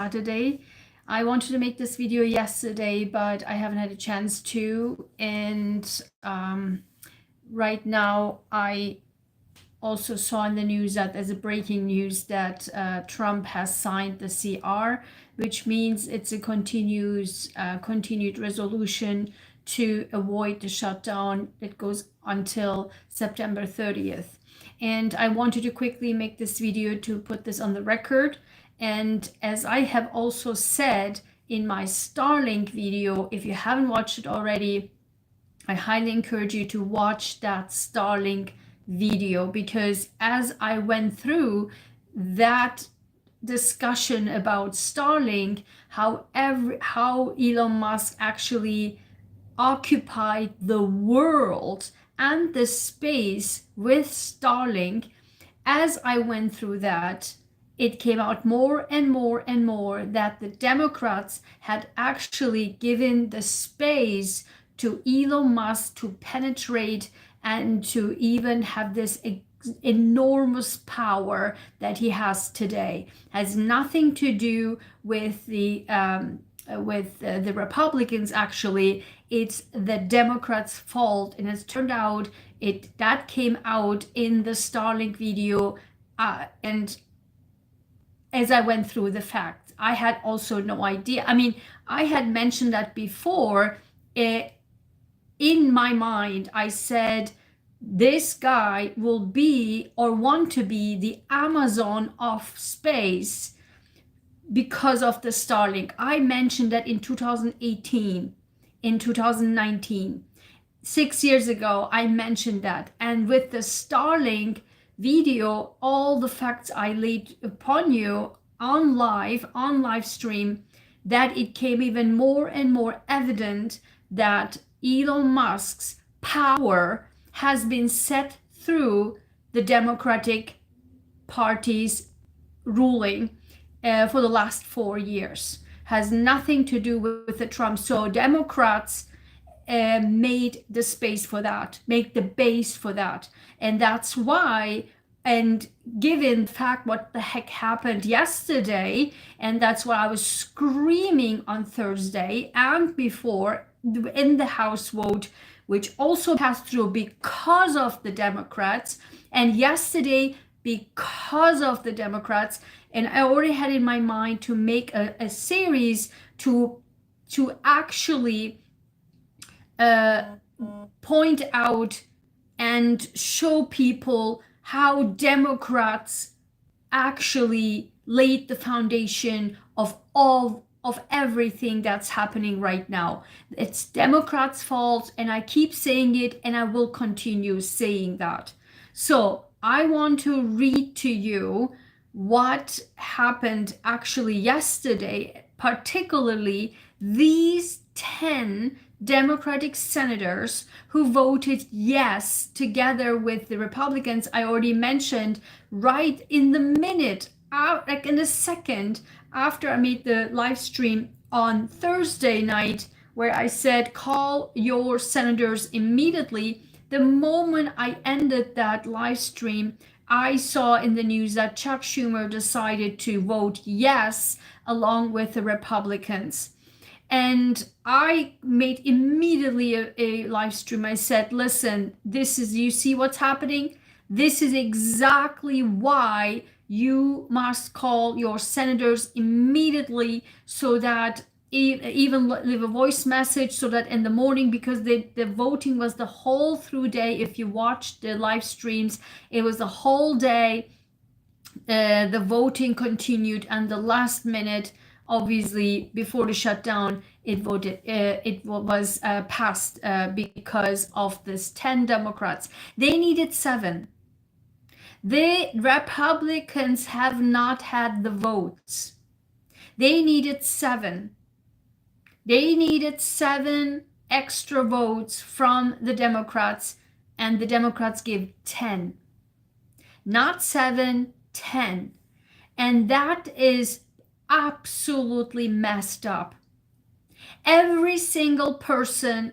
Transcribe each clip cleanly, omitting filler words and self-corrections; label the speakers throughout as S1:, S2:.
S1: Saturday. I wanted to make this video yesterday, but I haven't had a chance to. And right now, I also saw in the news that there's a breaking news that Trump has signed the CR, which means it's a continued resolution to avoid the shutdown that goes until September 30th. And I wanted to quickly make this video to put this on the record. And as I have also said in my Starlink video, if you haven't watched it already, I highly encourage you to watch that Starlink video, because as I went through that discussion about Starlink, how Elon Musk actually occupied the world and the space with Starlink, as I went through that, it came out more and more and more that the Democrats had actually given the space to Elon Musk to penetrate and to even have this enormous power that he has today. Has nothing to do with the Republicans. Actually, it's the Democrats' fault, and it's turned out that came out in the Starlink video. And as I went through the facts, I had also no idea. I mean, I had mentioned that before. In my mind, I said, this guy will be or want to be the Amazon of space because of the Starlink. I mentioned that in 2018, in 2019, 6 years ago, I mentioned that. And with the Starlink video, all the facts I laid upon you on live stream, that it came even more and more evident that Elon Musk's power has been set through the Democratic Party's ruling for the last 4 years. Has nothing to do with the Trump. So Democrats made the space for that, make the base for that. And that's why, and given the fact what the heck happened yesterday, and that's why I was screaming on Thursday and before in the House vote, which also passed through because of the Democrats, and yesterday because of the Democrats. And I already had in my mind to make a series to actually point out and show people how Democrats actually laid the foundation of everything that's happening right now. It's Democrats' fault, and I keep saying it, and I will continue saying that. So I want to read to you what happened actually yesterday, particularly these 10 Democratic senators who voted yes together with the Republicans. I already mentioned right in the minute, like in a second after I made the live stream on Thursday night, where I said, call your senators immediately. The moment I ended that live stream, I saw in the news that Chuck Schumer decided to vote yes along with the Republicans. And I made immediately a live stream. I said, listen, you see what's happening? This is exactly why you must call your senators immediately, so that even leave a voice message, so that in the morning, because the voting was the whole through day. If you watched the live streams, it was the whole day. The voting continued, and the last minute, obviously before the shutdown, it was passed because of this 10 Democrats. They needed 7. The Republicans have not had the votes. They needed 7. They needed 7 extra votes from the Democrats, and the Democrats gave 10. Not 7, 10. And that is absolutely messed up. Every single person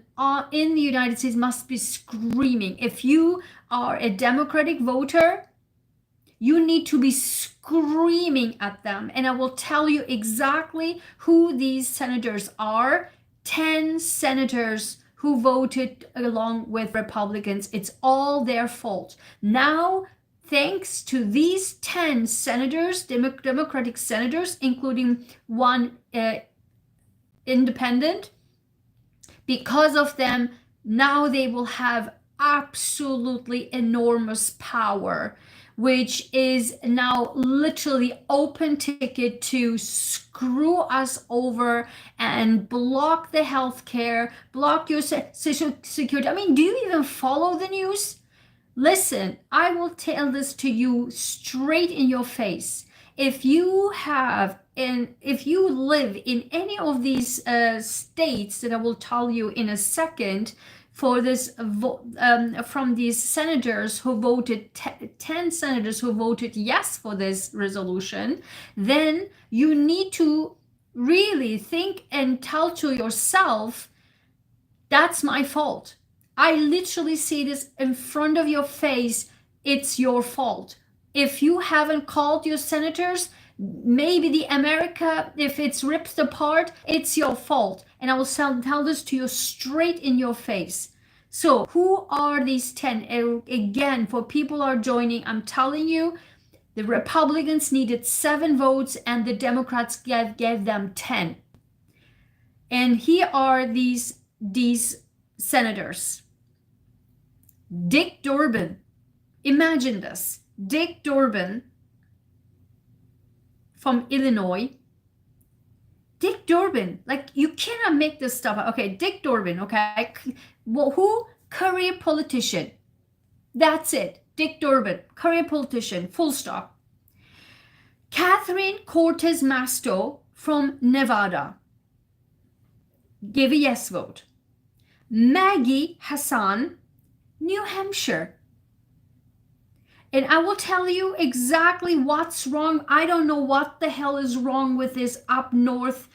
S1: in the United States must be screaming. If you are a Democratic voter, You need to be screaming at them. And I will tell you exactly who these senators are. 10 senators who voted along with Republicans. It's all their fault. Now, thanks to these 10 senators, Democratic senators, including one independent, because of them, now they will have absolutely enormous power, which is now literally open ticket to screw us over and block the healthcare, block your social security. I mean, do you even follow the news? Listen, I will tell this to you straight in your face. If you live in any of these states that I will tell you in a second, for this from these senators who voted 10 senators who voted yes for this resolution, then you need to really think and tell to yourself, that's my fault. I literally see this in front of your face. It's your fault. If you haven't called your senators, maybe the America, if it's ripped apart, it's your fault. And I will tell this to you straight in your face. So who are these 10? Again, for people are joining, I'm telling you, the Republicans needed 7 votes and the Democrats gave them 10. And here are these senators. Dick Durbin. Imagine this. Dick Durbin from Illinois. Dick Durbin, like, you cannot make this stuff up. Okay, Dick Durbin, okay? Well, who? Career politician. That's it. Dick Durbin, career politician, full stop. Catherine Cortez Masto from Nevada gave a yes vote. Maggie Hassan, New Hampshire. And I will tell you exactly what's wrong. I don't know what the hell is wrong with this up north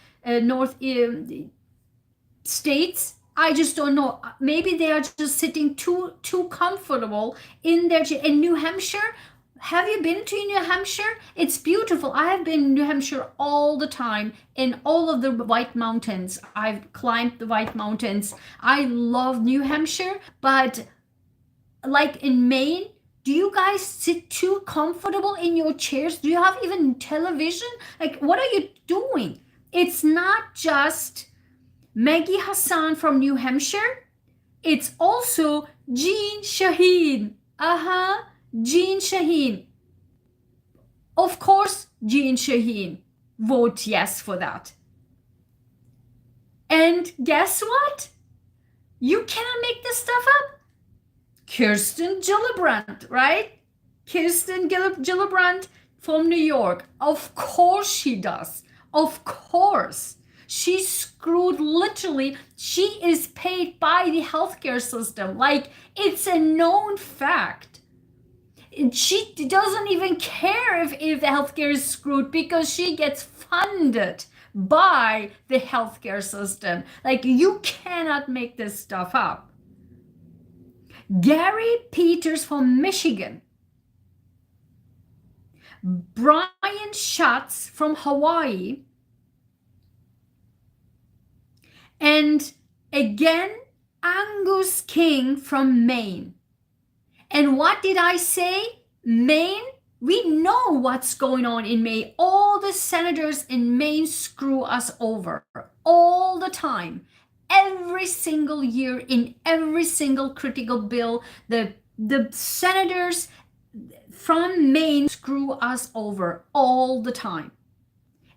S1: states. I just don't know. Maybe they are just sitting too comfortable in their in New Hampshire. Have you been to New Hampshire? It's beautiful. I have been in New Hampshire all the time in all of the White Mountains. I've climbed the White Mountains. I love New Hampshire, but like in Maine, do you guys sit too comfortable in your chairs? Do you have even television? Like, what are you doing? It's not just Maggie Hassan from New Hampshire. It's also Jean Shaheen. Jean Shaheen. Of course, Jean Shaheen. Vote yes for that. And guess what? You cannot make this stuff up. Kirsten Gillibrand, right? Kirsten Gillibrand from New York. Of course she does. Of course. She screwed literally. She is paid by the healthcare system. Like, it's a known fact. She doesn't even care if the healthcare is screwed because she gets funded by the healthcare system. Like, you cannot make this stuff up. Gary Peters from Michigan. Brian Schatz from Hawaii. And again, Angus King from Maine. And what did I say? Maine? We know what's going on in Maine. All the senators in Maine screw us over all the time. Every single year, in every single critical bill, the senators from Maine screw us over all the time.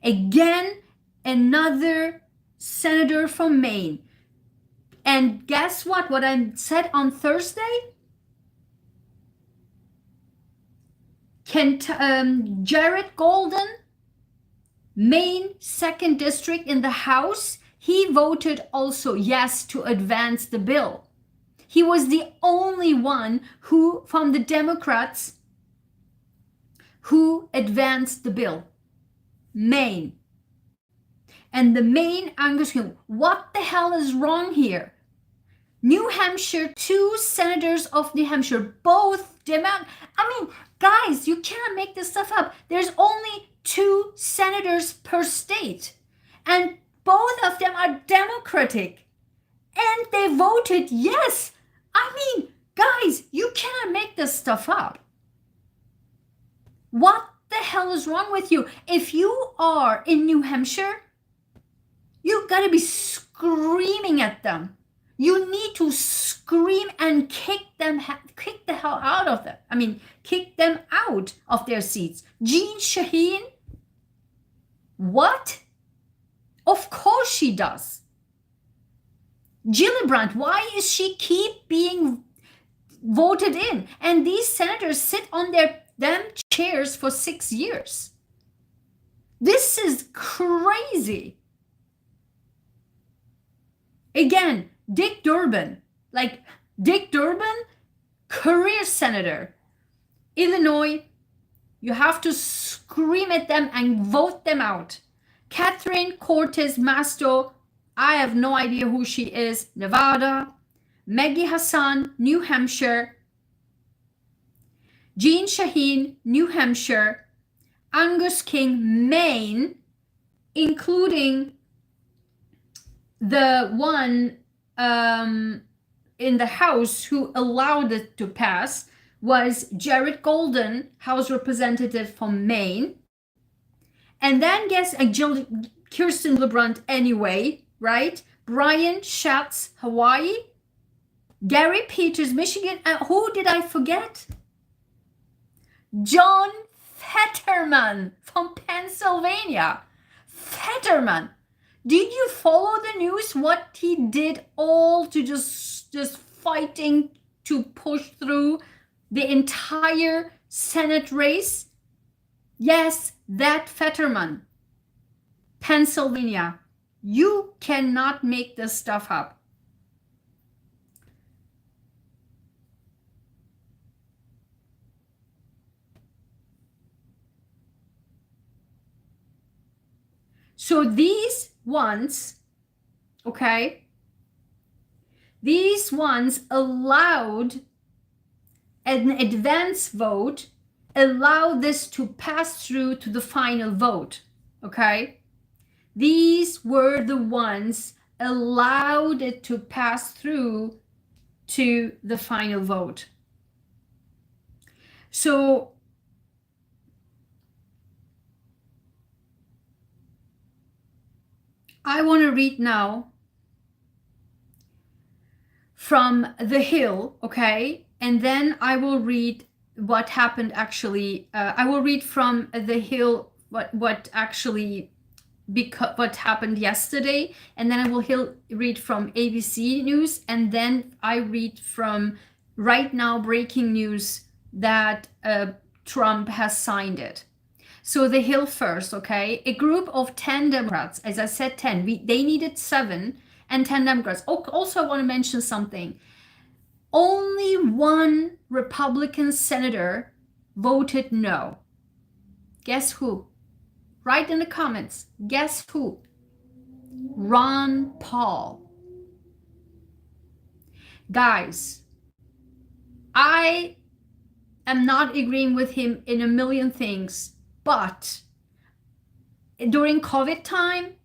S1: Again, another senator from Maine. And guess what? What I said on Thursday? Jared Golden, Maine 2nd District in the House, he voted also yes to advance the bill. He was the only one who, from the Democrats, who advanced the bill. Maine. And the Maine Angus King, what the hell is wrong here? New Hampshire, 2 senators of New Hampshire, both demand. I mean, guys, you cannot make this stuff up. There's only 2 senators per state, and both of them are Democratic, and they voted yes. I mean, guys, you cannot make this stuff up. What the hell is wrong with you? If you are in New Hampshire, you gotta be screaming at them. You need to scream and kick the hell out of them. I mean, kick them out of their seats. Jean Shaheen, what? Of course she does. Gillibrand, why is she keep being voted in? And these senators sit on their damn chairs for 6 years. This is crazy. Again, Dick Durbin, career senator. Illinois, you have to scream at them and vote them out. Catherine Cortez Masto, I have no idea who she is, Nevada. Maggie Hassan, New Hampshire. Jean Shaheen, New Hampshire. Angus King, Maine, including the one in the House who allowed it to pass was Jared Golden, House Representative from Maine. And then guess Kirsten Gillibrand anyway, right? Brian Schatz, Hawaii. Gary Peters, Michigan. Who did I forget? John Fetterman from Pennsylvania. Fetterman. Did you follow the news? What he did all to just fighting to push through the entire Senate race? Yes, that Fetterman. Pennsylvania. You cannot make this stuff up. So these ones, okay, these ones allowed an advance vote, allow this to pass through to the final vote, okay? These were the ones allowed it to pass through to the final vote. So I want to read now from The Hill, okay? And then I will read what happened actually. I will read from The Hill what happened yesterday, and then I will read from ABC News, and then I read from right now breaking news that Trump has signed it. So The Hill first, okay? A group of 10 Democrats, as I said 10, they needed 7 and 10 Democrats. Also, I want to mention something. Only one Republican senator voted no. Guess who? Write in the comments. Guess who? Ron Paul. Guys, I am not agreeing with him in a million things, but during COVID time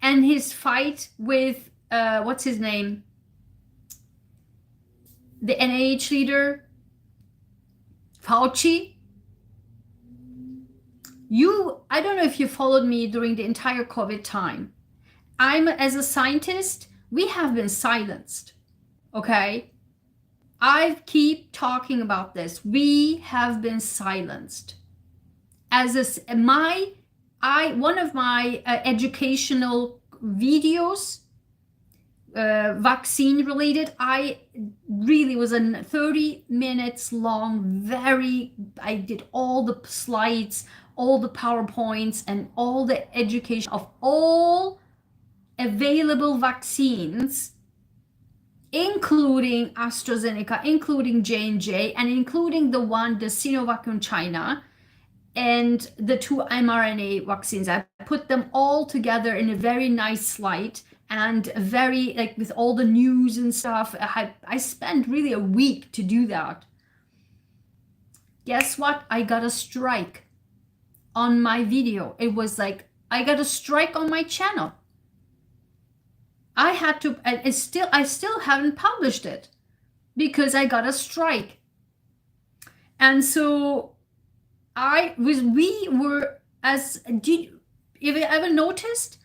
S1: and his fight with, what's his name? The NIH leader, Fauci. I don't know if you followed me during the entire COVID time. As a scientist, we have been silenced, okay? I keep talking about this. We have been silenced. One of my educational videos, vaccine related, I really was a 30 minutes long, I did all the slides, all the PowerPoints, and all the education of all available vaccines, including AstraZeneca, including J&J, and including the Sinovac in China, and the 2 mRNA vaccines. I put them all together in a very nice slide, and very, like, with all the news and stuff. I spent really a week to do that. Guess what? I got a strike on my video. It was like, I got a strike on my channel. I had to, and I still haven't published it because I got a strike. And so we were, if you ever noticed,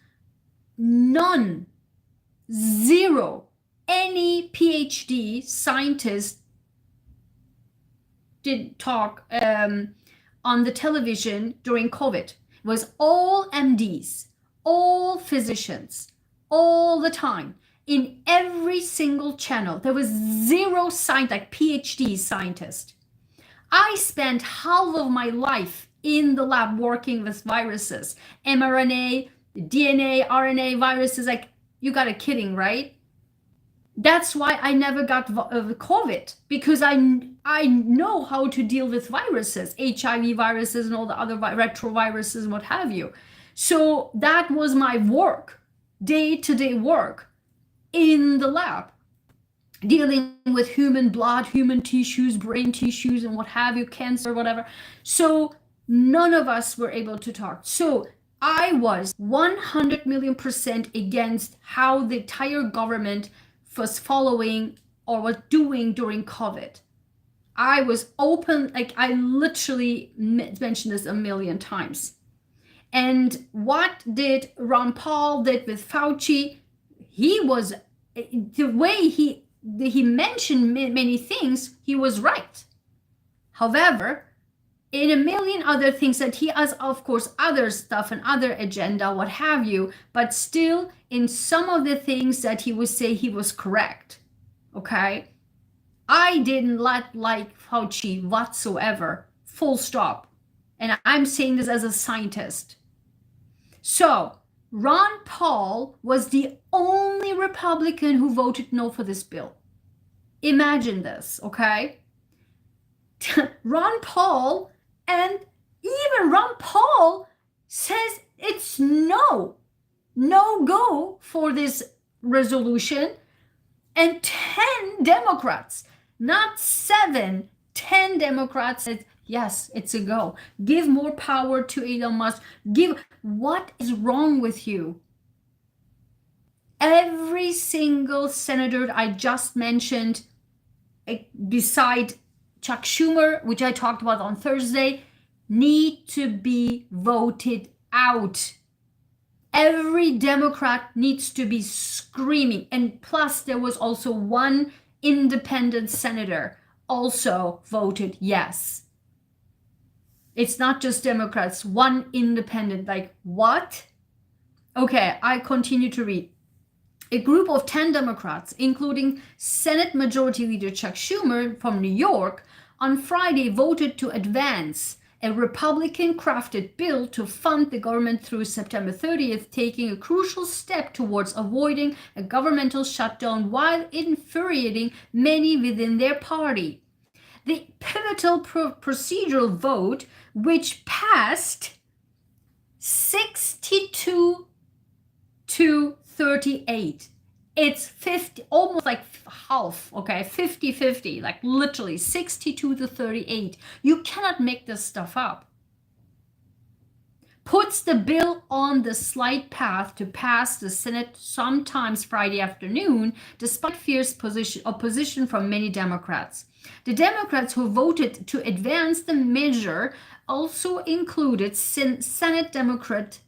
S1: none, zero, any PhD scientist did talk on the television during COVID. It was all MDs, all physicians, all the time. In every single channel, there was zero like PhD scientist. I spent half of my life in the lab working with viruses, mRNA, DNA, RNA viruses. Like, you gotta kidding, right? That's why I never got COVID, because I know how to deal with viruses, HIV viruses and all the other retroviruses and what have you. So that was my work, day-to-day work in the lab, dealing with human blood, human tissues, brain tissues, and what have you, cancer, whatever. So none of us were able to talk. So I was 100,000,000% against how the entire government was following or was doing during COVID. I was open, like, I literally mentioned this a million times. And what did Ron Paul did with Fauci? He was, the way he mentioned many things, he was right. However, in a million other things that he has, of course, other stuff and other agenda, what have you, but still in some of the things that he would say, he was correct. Okay? I didn't like Fauci whatsoever, full stop. And I'm saying this as a scientist. So Ron Paul was the only Republican who voted no for this bill. Imagine this, okay? Ron Paul, and even Ron Paul says it's no go for this resolution. And 10 Democrats, not 7, 10 Democrats said, yes, it's a go. Give more power to Elon Musk. What is wrong with you? Every single senator I just mentioned, beside Chuck Schumer, which I talked about on Thursday, need to be voted out. Every Democrat needs to be screaming. And plus, there was also one independent senator also voted yes. It's not just Democrats, one independent. Like, what? Okay, I continue to read. A group of 10 Democrats, including Senate Majority Leader Chuck Schumer from New York, on Friday voted to advance a Republican-crafted bill to fund the government through September 30th, taking a crucial step towards avoiding a governmental shutdown while infuriating many within their party. The pivotal procedural vote, which passed 62 to 38. It's 50, almost like half, okay, 50-50, like literally 62 to 38. You cannot make this stuff up. Puts the bill on the slight path to pass the Senate sometimes Friday afternoon, despite fierce opposition from many Democrats. The Democrats who voted to advance the measure also included Senate Democratic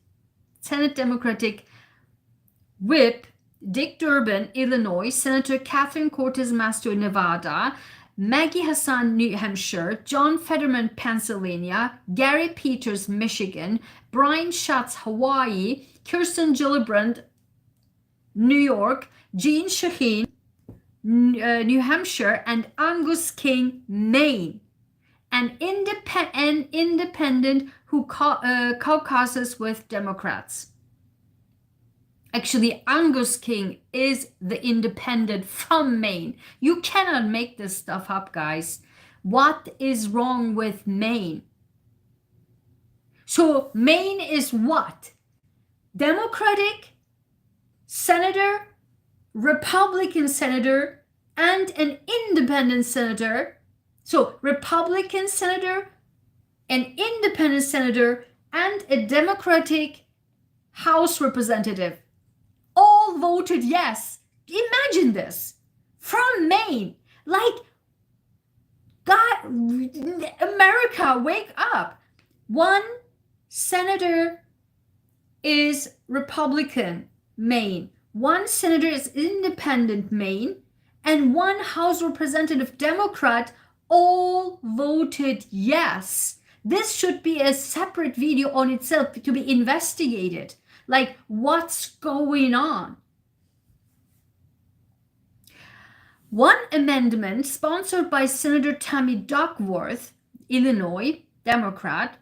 S1: Whip Dick Durbin, Illinois, Senator Catherine Cortez Masto, Nevada, Maggie Hassan, New Hampshire, John Fetterman, Pennsylvania, Gary Peters, Michigan, Brian Schatz, Hawaii, Kirsten Gillibrand, New York, Jean Shaheen, New Hampshire, and Angus King, Maine. An independent who caucuses with Democrats. Actually, Angus King is the independent from Maine. You cannot make this stuff up, guys. What is wrong with Maine? So Maine is what? Democratic, senator, Republican senator, and an independent senator. So Republican senator, an independent senator, and a Democratic House representative all voted yes. Imagine this. From Maine. Like, God, America, wake up. One senator is Republican, Maine. One senator is independent, Maine. And one House representative, Democrat, all voted yes. This should be a separate video on itself to be investigated. Like, what's going on? One amendment sponsored by Senator Tammy Duckworth, Illinois, Democrat,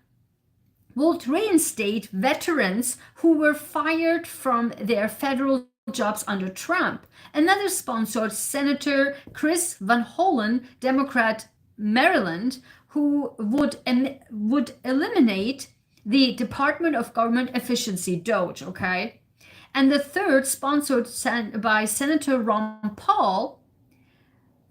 S1: would reinstate veterans who were fired from their federal jobs under Trump. Another sponsored Senator Chris Van Hollen, Democrat, Maryland, who would eliminate the Department of Government Efficiency, DOGE, okay? And the third, sponsored by Senator Ron Paul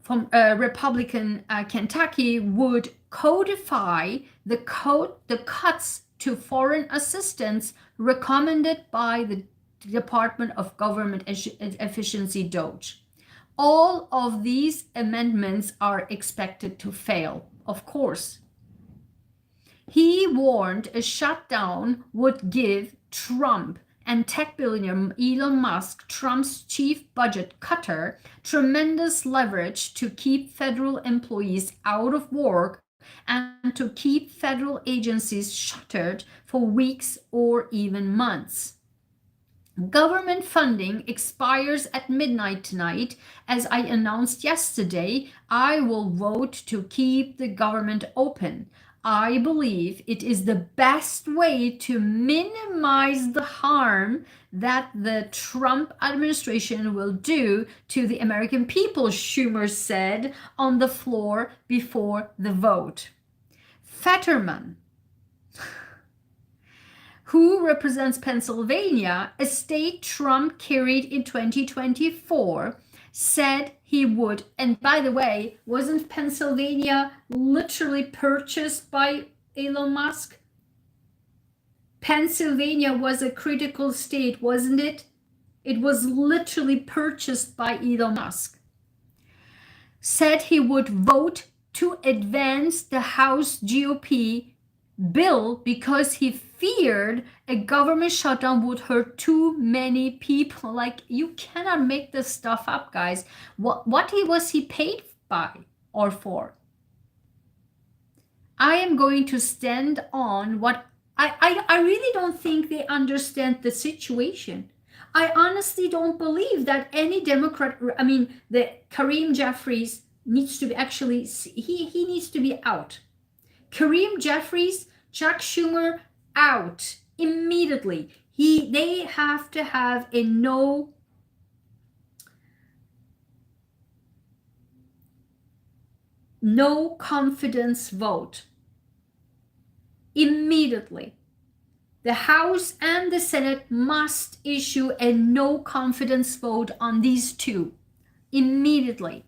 S1: from Republican Kentucky, would codify the cuts to foreign assistance recommended by the Department of Government Efficiency, DOGE. All of these amendments are expected to fail, of course. He warned a shutdown would give Trump and tech billionaire Elon Musk, Trump's chief budget cutter, tremendous leverage to keep federal employees out of work and to keep federal agencies shuttered for weeks or even months. Government funding expires at midnight tonight. As I announced yesterday, I will vote to keep the government open. I believe it is the best way to minimize the harm that the Trump administration will do to the American people, Schumer said on the floor before the vote. Fetterman, who represents Pennsylvania, a state Trump carried in 2024, said he would, and by the way, wasn't Pennsylvania literally purchased by Elon Musk? Pennsylvania was a critical state, wasn't it? It was literally purchased by Elon Musk. Said he would vote to advance the House GOP bill because he feared a government shutdown would hurt too many people. Like, you cannot make this stuff up, guys. What was he paid by or for? I am going to stand on what I really don't think they understand the situation. I honestly don't believe that any Democrat, the Kareem Jeffries needs to be actually, he needs to be out. Kareem Jeffries, Chuck Schumer, out immediately. They have to have a no confidence vote immediately. The House and the Senate must issue a no confidence vote on these two immediately.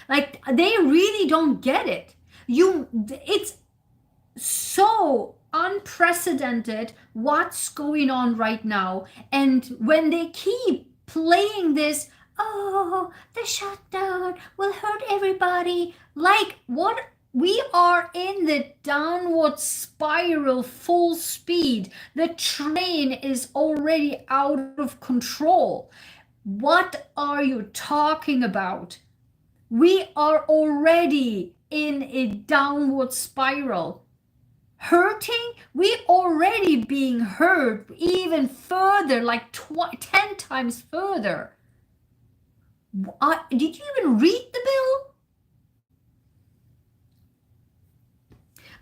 S1: Like, they really don't get it. It's so unprecedented what's going on right now. And when they keep playing this, oh, the shutdown will hurt everybody. Like, what? We are in the downward spiral full speed. The train is already out of control. What are you talking about? We are already in a downward spiral. Hurting? We already being hurt even further, like 10 times further. Did you even read the bill?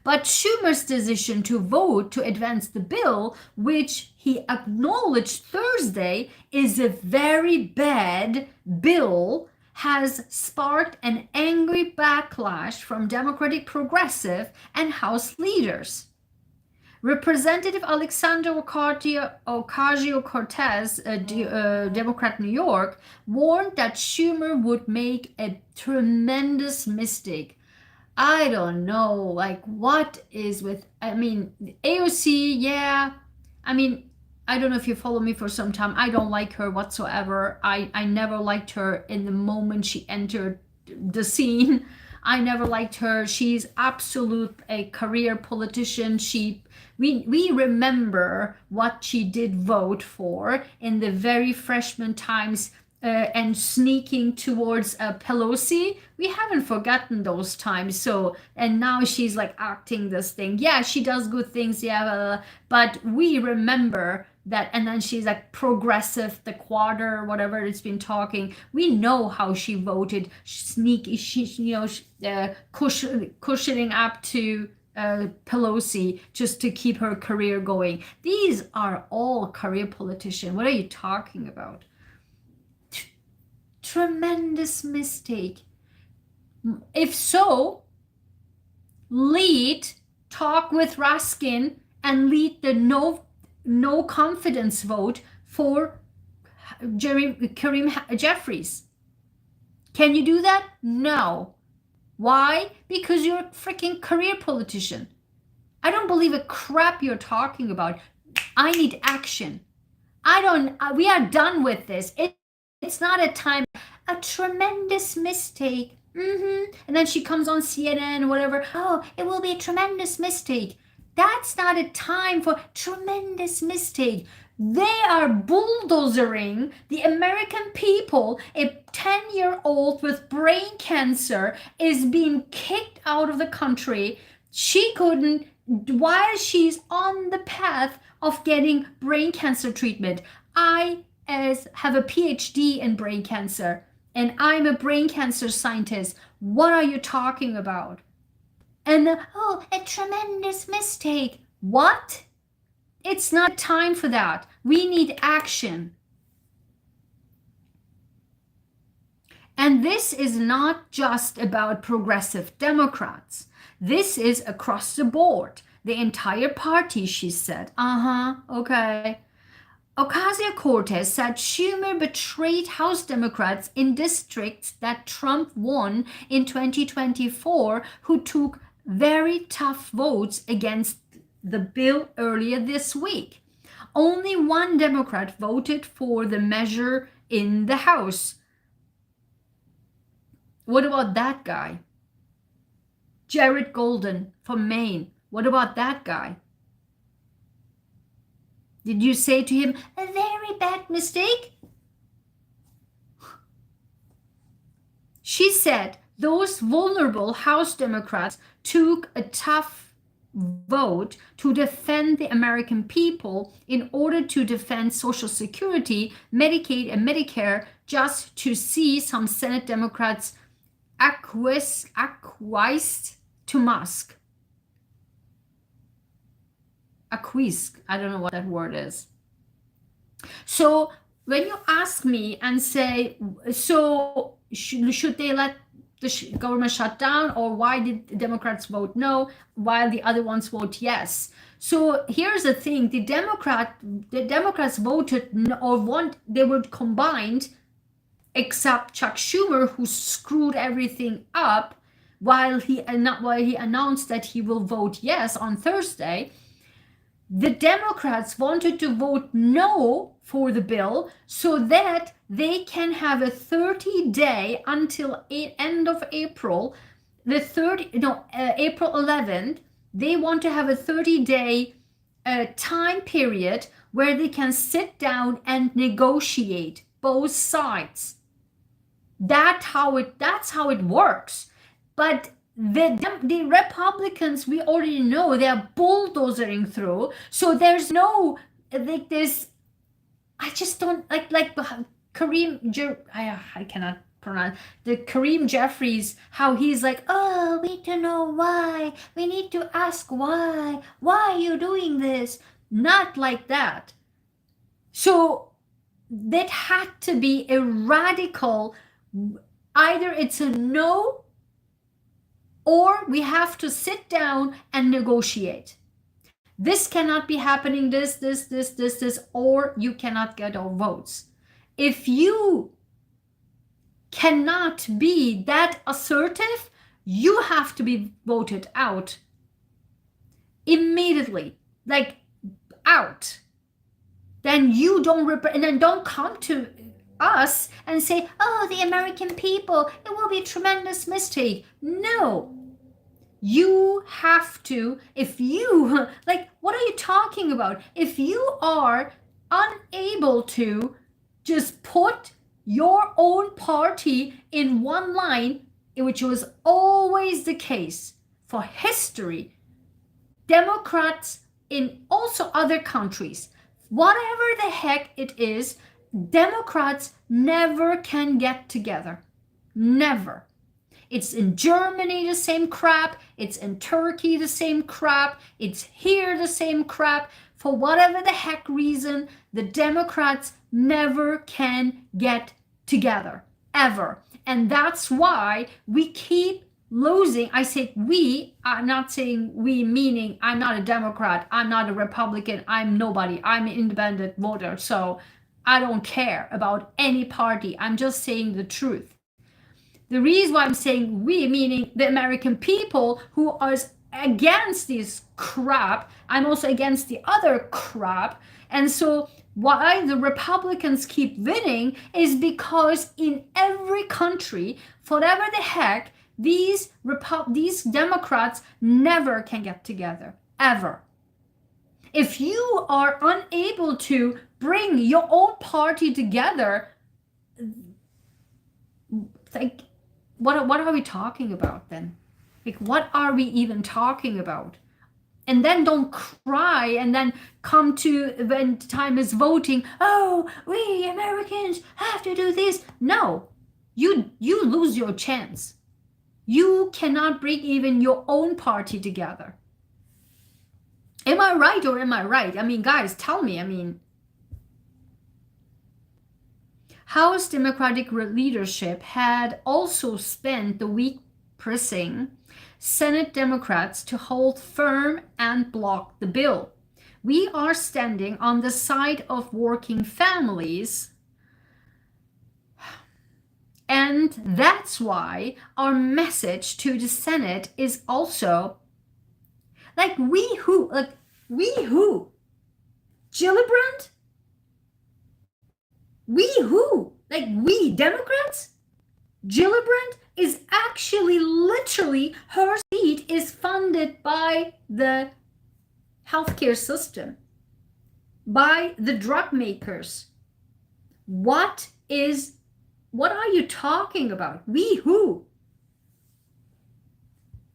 S1: But Schumer's decision to vote to advance the bill, which he acknowledged Thursday is a very bad bill, has sparked an angry backlash from Democratic progressive and House leaders. Representative Alexander Ocasio-Cortez, Democrat New York, warned that Schumer would make a tremendous mistake. I don't know, like, what is with, I mean, AOC, yeah. I mean, I don't know if you follow me for some time. I don't like her whatsoever. I never liked her in the moment she entered the scene. I never liked her. She's absolute a career politician. We remember what she did vote for in the very freshman times, and sneaking towards Pelosi. We haven't forgotten those times. So, and now she's like acting this thing. Yeah, she does good things. Yeah, but we remember that. And then she's like progressive, the quarter, whatever it's been talking. We know how she voted. Sneaky, cushioning up to Pelosi just to keep her career going. These are all career politicians. What are you talking about? Tremendous mistake. If so, talk with Raskin and lead the no confidence vote for Kareem Jeffries. Can you do that? No. Why? Because you're a freaking career politician. I don't believe a crap you're talking about. I need action. We are done with this. It's not a time. A tremendous mistake. And then she comes on CNN, whatever. Oh, it will be a tremendous mistake. That's not a time for tremendous mistake. They are bulldozering the American people. A 10-year-old with brain cancer is being kicked out of the country. She couldn't, while she's on the path of getting brain cancer treatment. I have a PhD in brain cancer, and I'm a brain cancer scientist. What are you talking about? And a tremendous mistake. What? It's not time for that. We need action. And this is not just about progressive Democrats. This is across the board. The entire party, she said. Okay. Ocasio-Cortez said Schumer betrayed House Democrats in districts that Trump won in 2024, who took very tough votes against the bill earlier this week. Only one Democrat voted for the measure in the House. What about that guy? Jared Golden from Maine. What about that guy? Did you say to him, a very bad mistake? She said those vulnerable House Democrats took a tough vote to defend the American people in order to defend Social Security, Medicaid, and Medicare, just to see some Senate Democrats acquiesced to Musk. Acquiesce, I don't know what that word is. So when you ask me and say, so should they let the government shut down, or why did the Democrats vote no while the other ones vote yes? So here's the thing: the Democrats voted no, or they were combined, except Chuck Schumer, who screwed everything up while he announced that he will vote yes on Thursday. The Democrats wanted to vote no for the bill so that they can have a 30-day until end of April, April 11th. They want to have a 30-day time period where they can sit down and negotiate both sides. That's how it works. But the Republicans, we already know, they're bulldozering through. So there's no, like this, I just don't, like I cannot pronounce, the Kareem Jeffries, how he's like, oh, we need to know why. We need to ask why. Why are you doing this? Not like that. So that had to be a radical, either it's a no, or we have to sit down and negotiate. This cannot be happening, this, or you cannot get our votes. If you cannot be that assertive, you have to be voted out immediately, like out. Then you don't and then don't come to us and say, oh, the American people, it will be a tremendous mistake. No, you have to. If you, like, what are you talking about? If you are unable to just put your own party in one line, which was always the case for history, Democrats in also other countries, whatever the heck it is, Democrats never can get together. Never. It's in Germany the same crap, it's in Turkey the same crap, it's here the same crap. For whatever the heck reason, the Democrats never can get together, ever. And that's why we keep losing. I say we, I'm not saying we meaning I'm not a Democrat, I'm not a Republican, I'm nobody, I'm an independent voter, so I don't care about any party. I'm just saying the truth. The reason why I'm saying we, meaning the American people who are against this crap, I'm also against the other crap. And so why the Republicans keep winning is because in every country, for whatever the heck, these Democrats never can get together, ever. If you are unable to bring your own party together, like, what are we talking about then? Like, what are we even talking about? And then don't cry and then come to when time is voting, oh, we Americans have to do this. No, you lose your chance. You cannot bring even your own party together. Am I right or am I right? I mean, guys, tell me. I mean, House Democratic leadership had also spent the week pressing Senate Democrats to hold firm and block the bill. We are standing on the side of working families, and that's why our message to the Senate is also like we who? Gillibrand? We who? Like we Democrats? Gillibrand is actually literally, her seat is funded by the healthcare system, by the drug makers. What are you talking about? We who?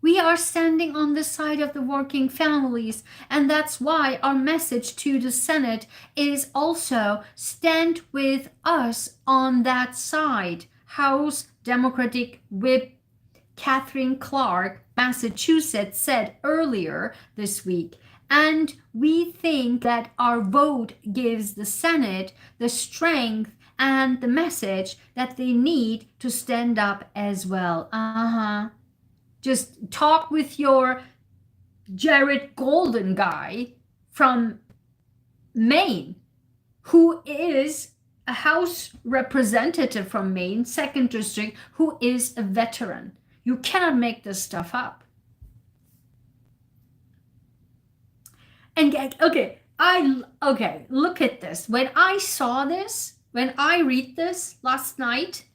S1: We are standing on the side of the working families, and that's why our message to the Senate is also stand with us on that side. House Democratic Whip Catherine Clark, Massachusetts, said earlier this week. And we think that our vote gives the Senate the strength and the message that they need to stand up as well. Just talk with your Jared Golden guy from Maine, who is a House representative from Maine, 2nd District, who is a veteran. You cannot make this stuff up. And okay, look at this. When I saw this, when I read this last night,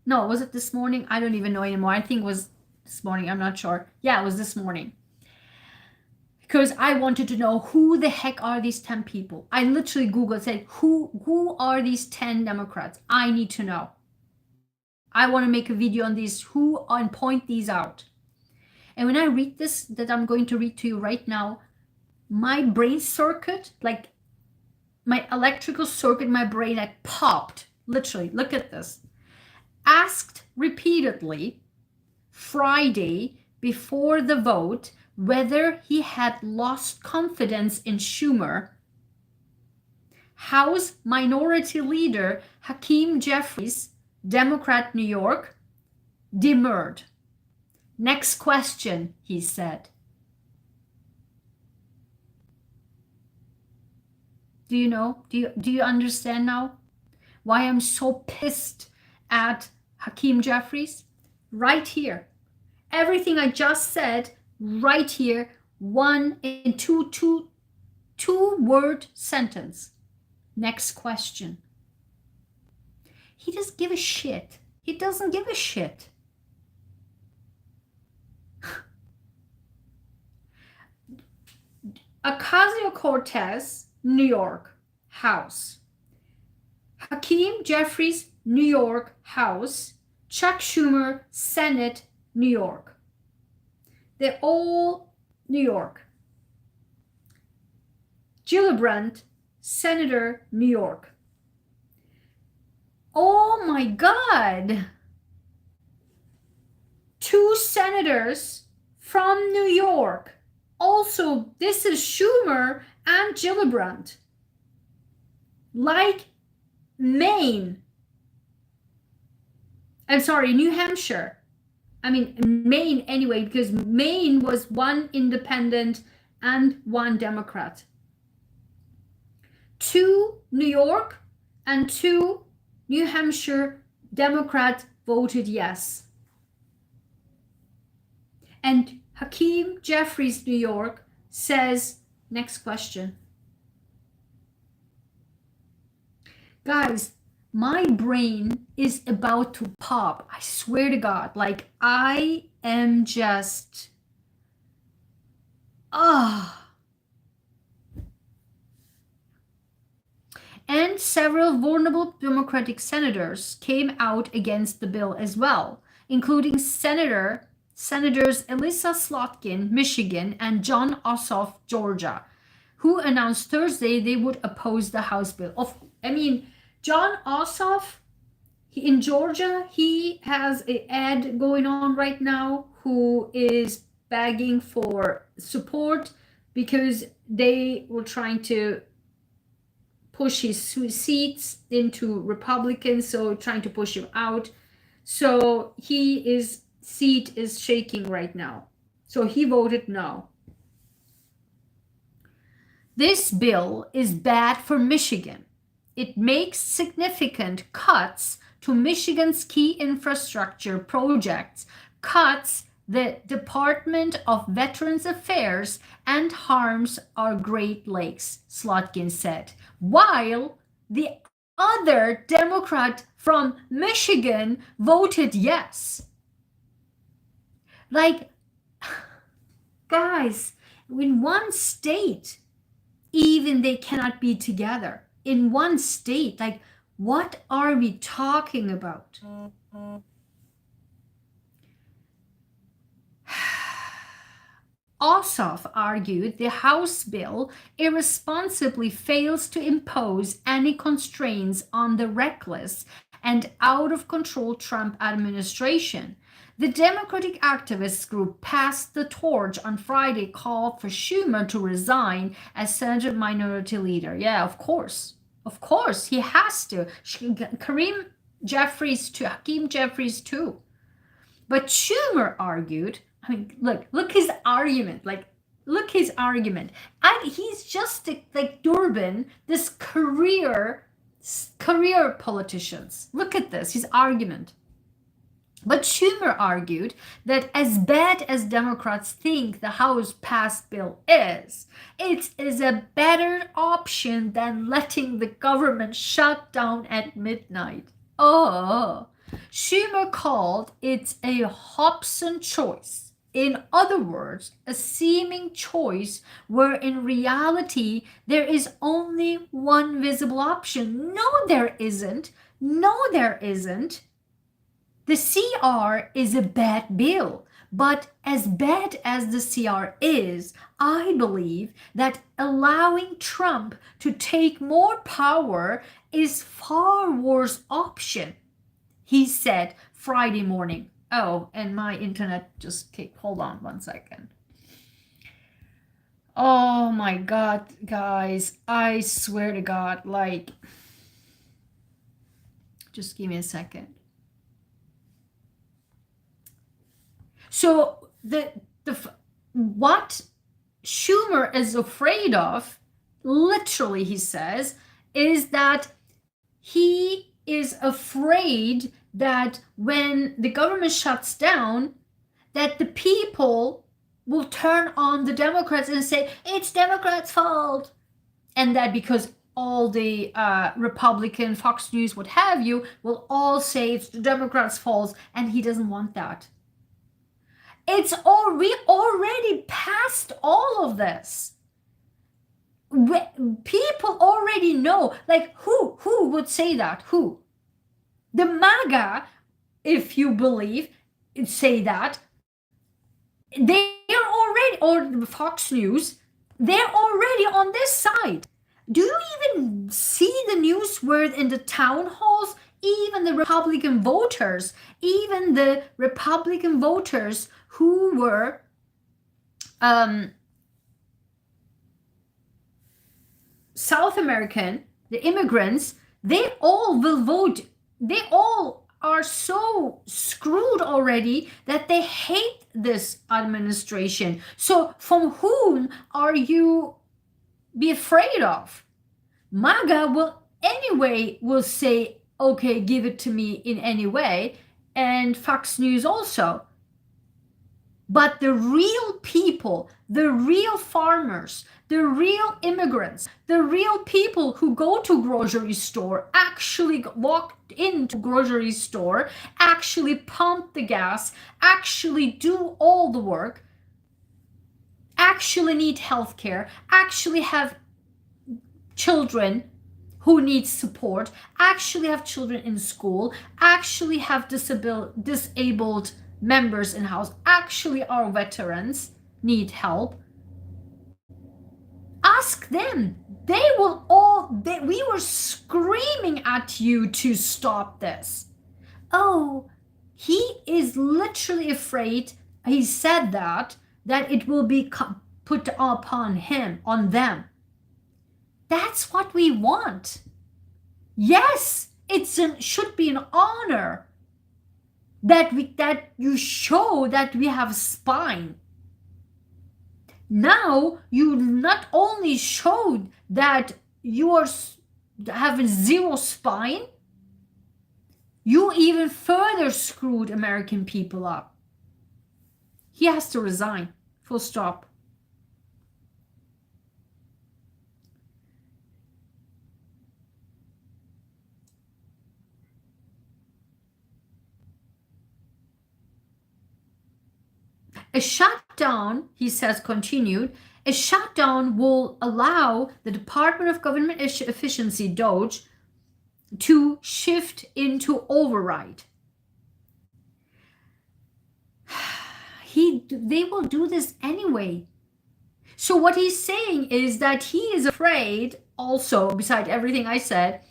S1: no, was it this morning? I don't even know anymore. I think it was this morning, I'm not sure. Yeah, it was this morning. Because I wanted to know who the heck are these 10 people. I literally Googled, said, who are these 10 Democrats? I need to know. I want to make a video on these, and point these out. And when I read this, that I'm going to read to you right now, my brain circuit, like my electrical circuit, my brain like popped. Literally, look at this. Asked repeatedly Friday before the vote whether he had lost confidence in Schumer, House Minority Leader Hakeem Jeffries, Democrat, New York, demurred. Next question, he said. Do you know? Do you understand now why I'm so pissed at Hakeem Jeffries? Right here. Everything I just said right here, one in two word sentence. Next question. He doesn't give a shit. He doesn't give a shit. Ocasio-Cortez, New York, House. Hakeem Jeffries, New York, House. Chuck Schumer, Senate, New York. They're all New York. Gillibrand, Senator, New York. Oh my God. 2 senators from New York. Also, this is Schumer and Gillibrand. Like Maine. I'm sorry, New Hampshire. I mean, Maine anyway, because Maine was 1 independent and 1 Democrat. 2 New York and 2 New Hampshire Democrats voted yes. And Hakeem Jeffries, New York, says, next question. Guys, my brain is about to pop. I swear to God. Like, I am just... And several vulnerable Democratic senators came out against the bill as well, including Senators Elissa Slotkin, Michigan, and Jon Ossoff, Georgia, who announced Thursday they would oppose the House bill. Jon Ossoff, in Georgia, he has an ad going on right now who is begging for support because they were trying to push his seats into Republicans, so trying to push him out. So his seat is shaking right now. So he voted no. This bill is bad for Michigan. It makes significant cuts to Michigan's key infrastructure projects, cuts the Department of Veterans Affairs, and harms our Great Lakes, Slotkin said, while the other Democrat from Michigan voted yes. Like, guys, in one state, even they cannot be together. In one state, like, what are we talking about? Ossoff argued the House bill irresponsibly fails to impose any constraints on the reckless and out-of-control Trump administration. The Democratic activist group passed the torch on Friday, called for Schumer to resign as Senate Minority Leader. Yeah, of course. Of course, he has to. Hakeem Jeffries too. But Schumer argued, look his argument. Look his argument. He's just like Durbin, this career politicians. Look at this, his argument. But Schumer argued that as bad as Democrats think the House passed bill is, it is a better option than letting the government shut down at midnight. Oh, Schumer called it a Hobson choice. In other words, a seeming choice where in reality there is only one visible option. No, there isn't. No, there isn't. The CR is a bad bill, but as bad as the CR is, I believe that allowing Trump to take more power is far worse option, he said Friday morning. Oh, and my internet just kicked. Hold on 1 second. Oh my God, guys, I swear to God, like, just give me a second. So what Schumer is afraid of literally he says, is that he is afraid that when the government shuts down, that the people will turn on the Democrats and say, it's Democrats' fault. And that because all the Republican, Fox News, what have you, will all say it's the Democrats' fault, and he doesn't want that. We already passed all of this. People already know. Like, who would say that? Who? The MAGA, if you believe, say that. They're already, or Fox News, they're already on this side. Do you even see the news where in the town halls, even the Republican voters who were South American, the immigrants, they all will vote. They all are so screwed already that they hate this administration. So from whom are you be afraid of? MAGA will say, okay, give it to me in any way, and Fox News also. But the real people, the real farmers, the real immigrants, the real people who go to grocery store, actually walk into grocery store, actually pump the gas, actually do all the work, actually need healthcare, actually have children who need support, actually have children in school, actually have disabled members in house, actually our veterans need help. Ask them. We were screaming at you to stop this. Oh, he is literally afraid, he said that it will be put upon him, on them. That's what we want. Yes, should be an honor that you show that we have spine. Now you not only showed that you are having zero spine, you even further screwed American people up. He has to resign. Full stop. A shutdown, he says, continued, a shutdown will allow the Department of Government Efficiency, DOGE, to shift into override. They will do this anyway. So what he's saying is that he is afraid also, beside everything I said,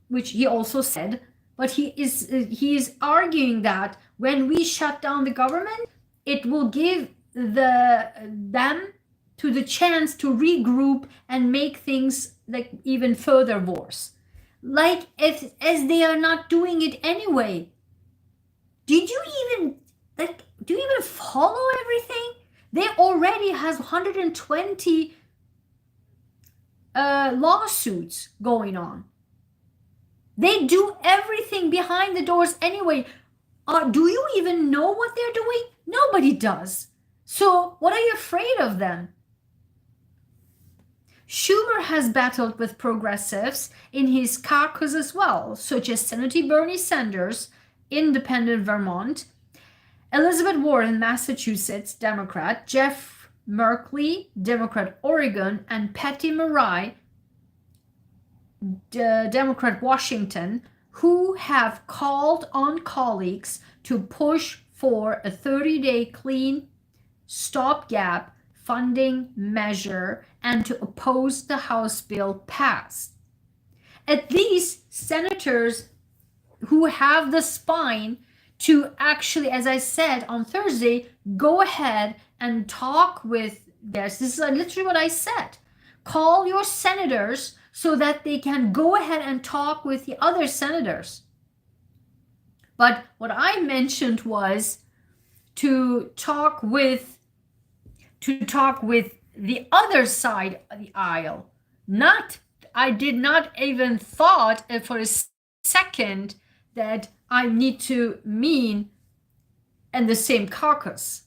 S1: which he also said, but he is arguing that when we shut down the government, it will give them to the chance to regroup and make things like even further worse. Like as they are not doing it anyway. Do you even follow everything? They already has 120 lawsuits going on. They do everything behind the doors anyway. Do you even know what they're doing? Nobody does. So what are you afraid of them? Schumer has battled with progressives in his caucus as well, such as Senator Bernie Sanders, Independent Vermont, Elizabeth Warren, Massachusetts, Democrat, Jeff Merkley, Democrat, Oregon, and Patty Murray, Democrat, Washington, who have called on colleagues to push for a 30-day clean stopgap funding measure and to oppose the House bill passed. At least senators who have the spine to actually, as I said on Thursday, go ahead and talk with this. This is literally what I said. Call your senators so that they can go ahead and talk with the other senators. But what I mentioned was to talk with the other side of the aisle. Not, I did not even thought for a second that I need to mean in the same caucus.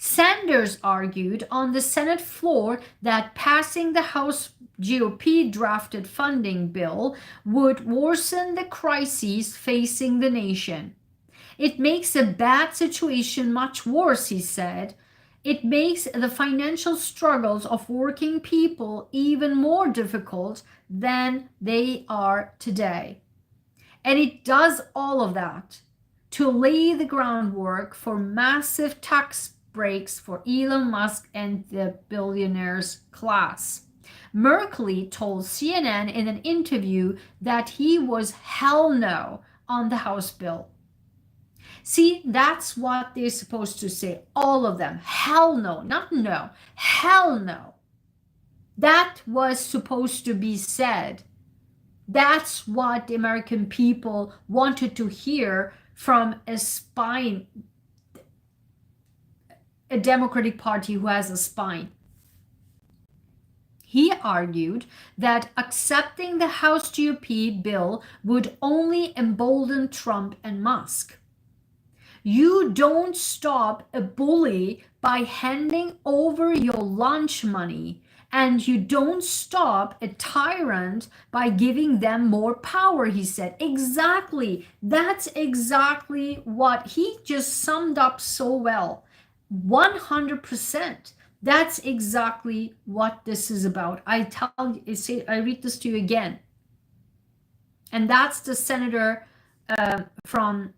S1: Sanders argued on the Senate floor that passing the House GOP drafted funding bill would worsen the crises facing the nation. It makes a bad situation much worse, he said. It makes the financial struggles of working people even more difficult than they are today. And it does all of that to lay the groundwork for massive tax breaks for Elon Musk and the billionaires class. Merkley told CNN in an interview that he was hell no on the House bill. See, that's what they're supposed to say, all of them. Hell no, not no, hell no. That was supposed to be said. That's what the American people wanted to hear from a Democratic Party who has a spine. He argued that accepting the House GOP bill would only embolden Trump and Musk. You don't stop a bully by handing over your lunch money, and you don't stop a tyrant by giving them more power, he said. Exactly. That's exactly what he just summed up so well. 100%. That's exactly what this is about. I read this to you again. And that's the senator from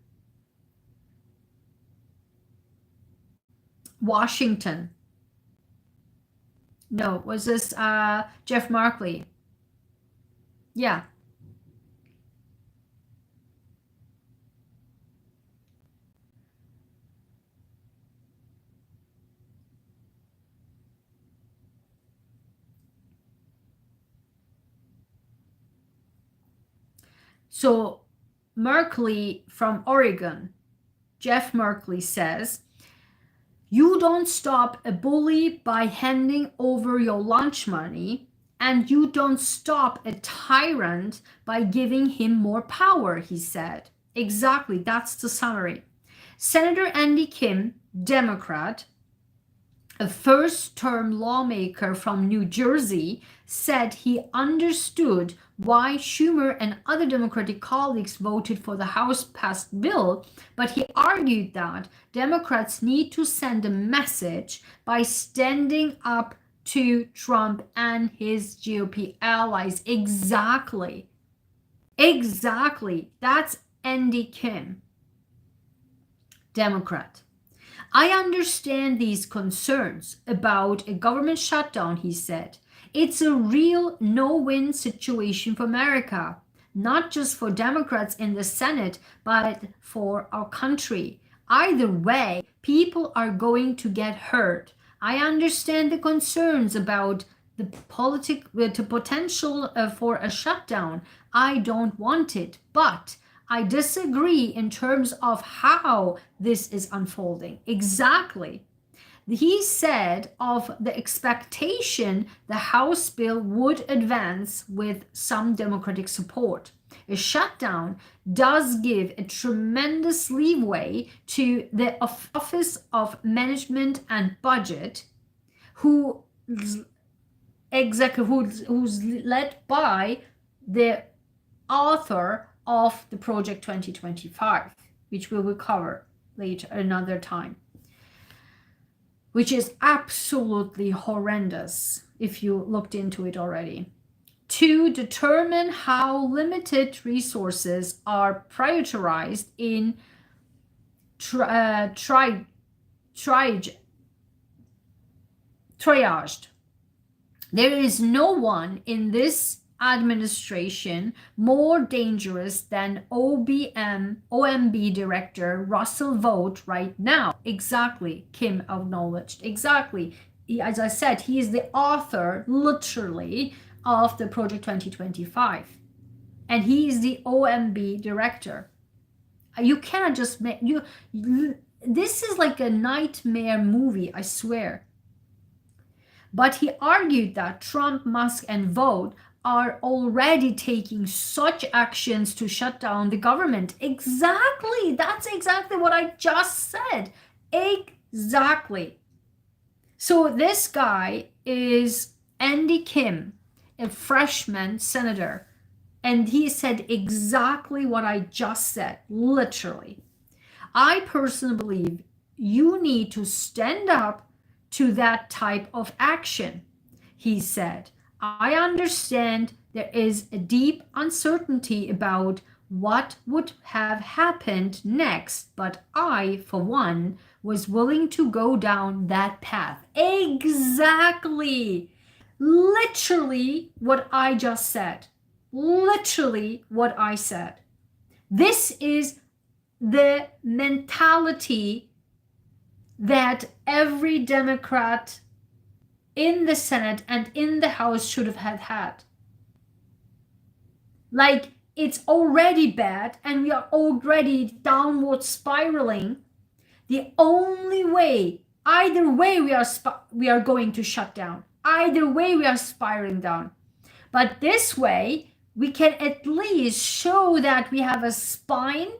S1: Washington. No, was this Jeff Merkley? Yeah. So Merkley from Oregon, Jeff Merkley says, you don't stop a bully by handing over your lunch money, and you don't stop a tyrant by giving him more power, he said. Exactly, that's the summary. Senator Andy Kim, Democrat, a first-term lawmaker from New Jersey, said he understood why Schumer and other Democratic colleagues voted for the House-passed bill, but he argued that Democrats need to send a message by standing up to Trump and his GOP allies. Exactly. Exactly. That's Andy Kim, Democrat. I understand these concerns about a government shutdown, he said. It's a real no-win situation for America, not just for Democrats in the Senate, but for our country. Either way, people are going to get hurt. I understand the concerns about the potential for a shutdown. I don't want it, but I disagree in terms of how this is unfolding. Exactly. He said of the expectation the House bill would advance with some Democratic support. A shutdown does give a tremendous leeway to the Office of Management and Budget, who's led by the author of the Project 2025, which we will cover later another time, which is absolutely horrendous if you looked into it already, to determine how limited resources are prioritized in triaged. There is no one in this administration more dangerous than OMB Director Russell Vought right now. Exactly, Kim acknowledged. Exactly. As I said, he is the author, literally, of the Project 2025. And he is the OMB Director. You cannot just make this is like a nightmare movie, I swear. But he argued that Trump, Musk, and Vogt are already taking such actions to shut down the government. Exactly. That's exactly what I just said. Exactly. So this guy is Andy Kim, a freshman senator, and he said exactly what I just said, literally. I personally believe you need to stand up to that type of action. He said, I understand there is a deep uncertainty about what would have happened next, but I, for one, was willing to go down that path. Exactly. Literally what I just said. Literally what I said. This is the mentality that every Democrat in the Senate and in the House should have had. Like, it's already bad and we are already downward spiraling. The only way, either way, we are going to shut down. Either way, we are spiraling down. But this way, we can at least show that we have a spine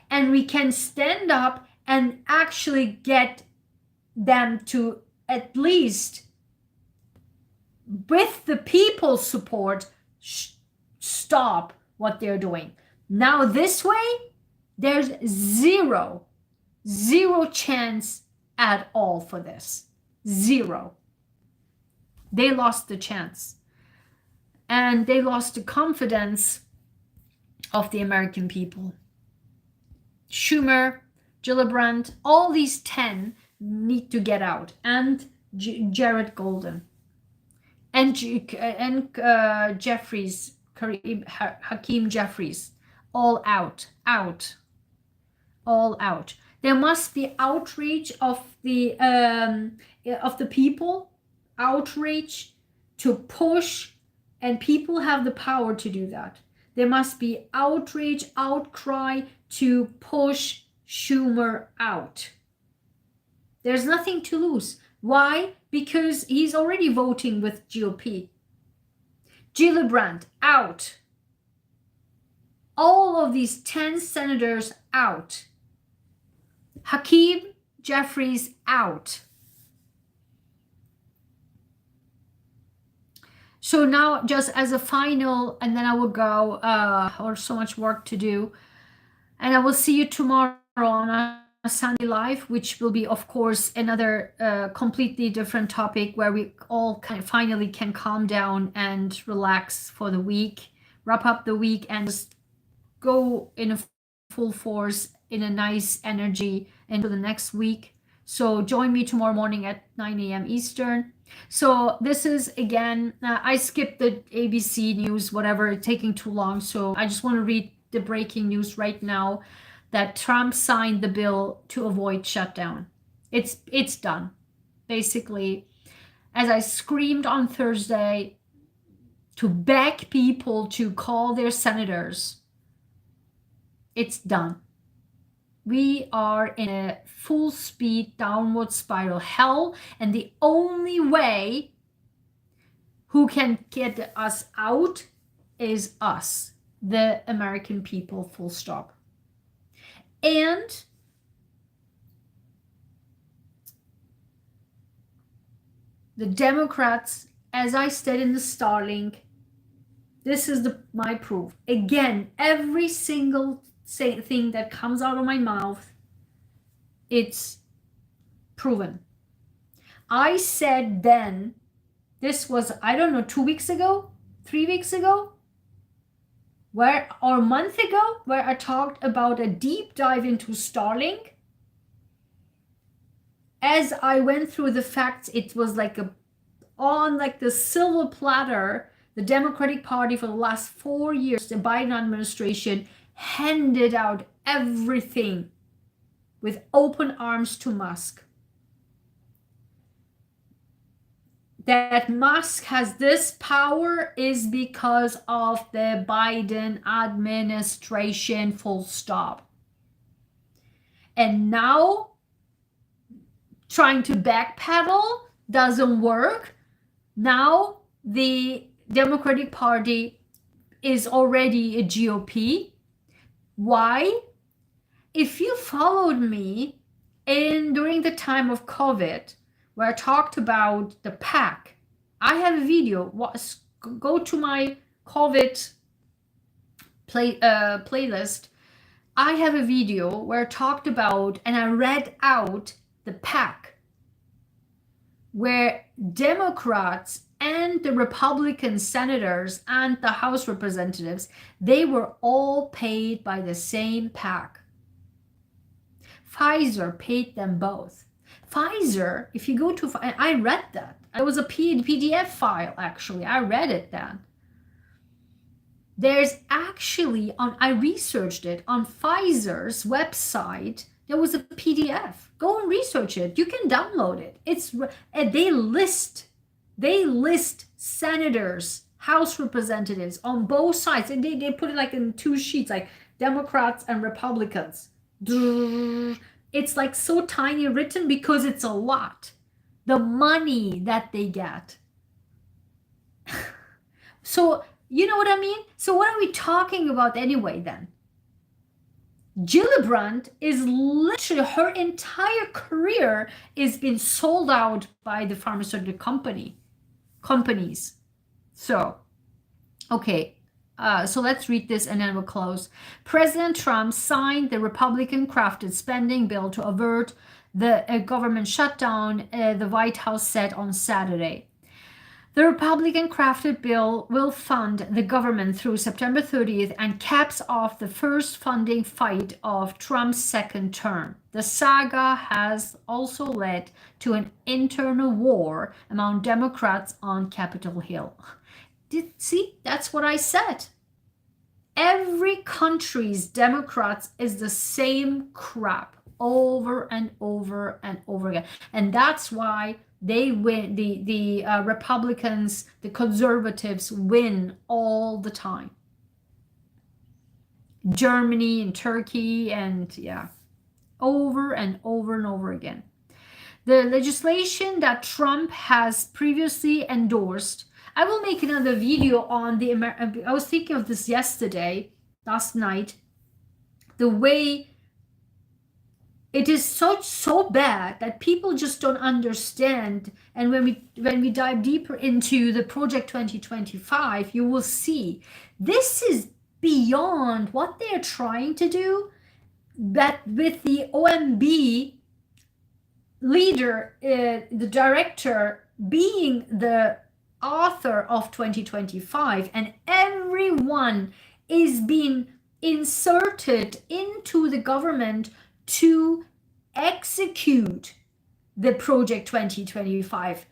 S1: and we can stand up and actually get them to at least, with the people's support, stop what they're doing. Now this way, there's zero chance at all for this. Zero. They lost the chance. And they lost the confidence of the American people. Schumer, Gillibrand, all these 10 need to get out. And Jared Golden. And Jeffries, Hakeem Jeffries. All out. All out. There must be outreach of the people. Outreach to push, and people have the power to do that. There must be outreach, outcry to push Schumer out. There's nothing to lose. Why? Because he's already voting with GOP. Gillibrand, out. All of these 10 senators, out. Hakeem Jeffries, out. So now, just as a final, and then I will go, or so much work to do. And I will see you tomorrow on a Sunday Live, which will be, of course, another completely different topic where we all finally can calm down and relax for the week, wrap up the week, and just go in a full force, in a nice energy into the next week. So join me tomorrow morning at 9 a.m. Eastern. So this is, again, I skipped the ABC news, whatever, it's taking too long. So I just want to read the breaking news right now that Trump signed the bill to avoid shutdown. It's done. Basically, as I screamed on Thursday to beg people to call their senators, it's done. We are in a full speed downward spiral hell, and the only way who can get us out is us, the American people, full stop. And the Democrats, as I said in the Starlink, this is my proof. Again, every single thing that comes out of my mouth, it's proven. I said then, this was, I don't know, 2 weeks ago, 3 weeks ago, or a month ago, where I talked about a deep dive into Starlink. As I went through the facts, it was like on the silver platter. The Democratic Party for the last 4 years, the Biden administration, handed out everything with open arms to Musk. that Musk has this power is because of the Biden administration, full stop. And now trying to backpedal doesn't work. Now the Democratic Party is already a GOP. Why? If you followed me during the time of COVID, where I talked about the pack, I have a video. Go to my COVID playlist. I have a video where I talked about and I read out the pack, where Democrats and the Republican senators and the House representatives, they were all paid by the same pack. Pfizer paid them both. Pfizer, if you go to, I read that. It was a PDF file, actually. I read it then. There's actually, I researched it on Pfizer's website. There was a PDF. Go and research it. You can download it. They list senators, House representatives on both sides. And they put it like in 2 sheets, like Democrats and Republicans. It's like so tiny written because it's a lot. The money that they get. So, you know what I mean? So what are we talking about anyway then? Gillibrand is literally, her entire career is being sold out by the pharmaceutical companies. So, okay. So let's read this and then we'll close. President Trump signed the Republican-crafted spending bill to avert the government shutdown, the White House said on Saturday. The Republican-crafted bill will fund the government through September 30th and caps off the first funding fight of Trump's second term. The saga has also led to an internal war among Democrats on Capitol Hill. See, that's what I said. Every country's Democrats is the same crap over and over and over again. And that's why they win, the Republicans, the conservatives win all the time. Germany and Turkey and yeah, over and over and over again. The legislation that Trump has previously endorsed, I will make another video on I was thinking of this last night, the way it is so bad that people just don't understand. And when we dive deeper into the Project 2025, you will see this is beyond what they're trying to do. But with the OMB leader, the director being the author of 2025, and everyone is being inserted into the government to execute the Project 2025,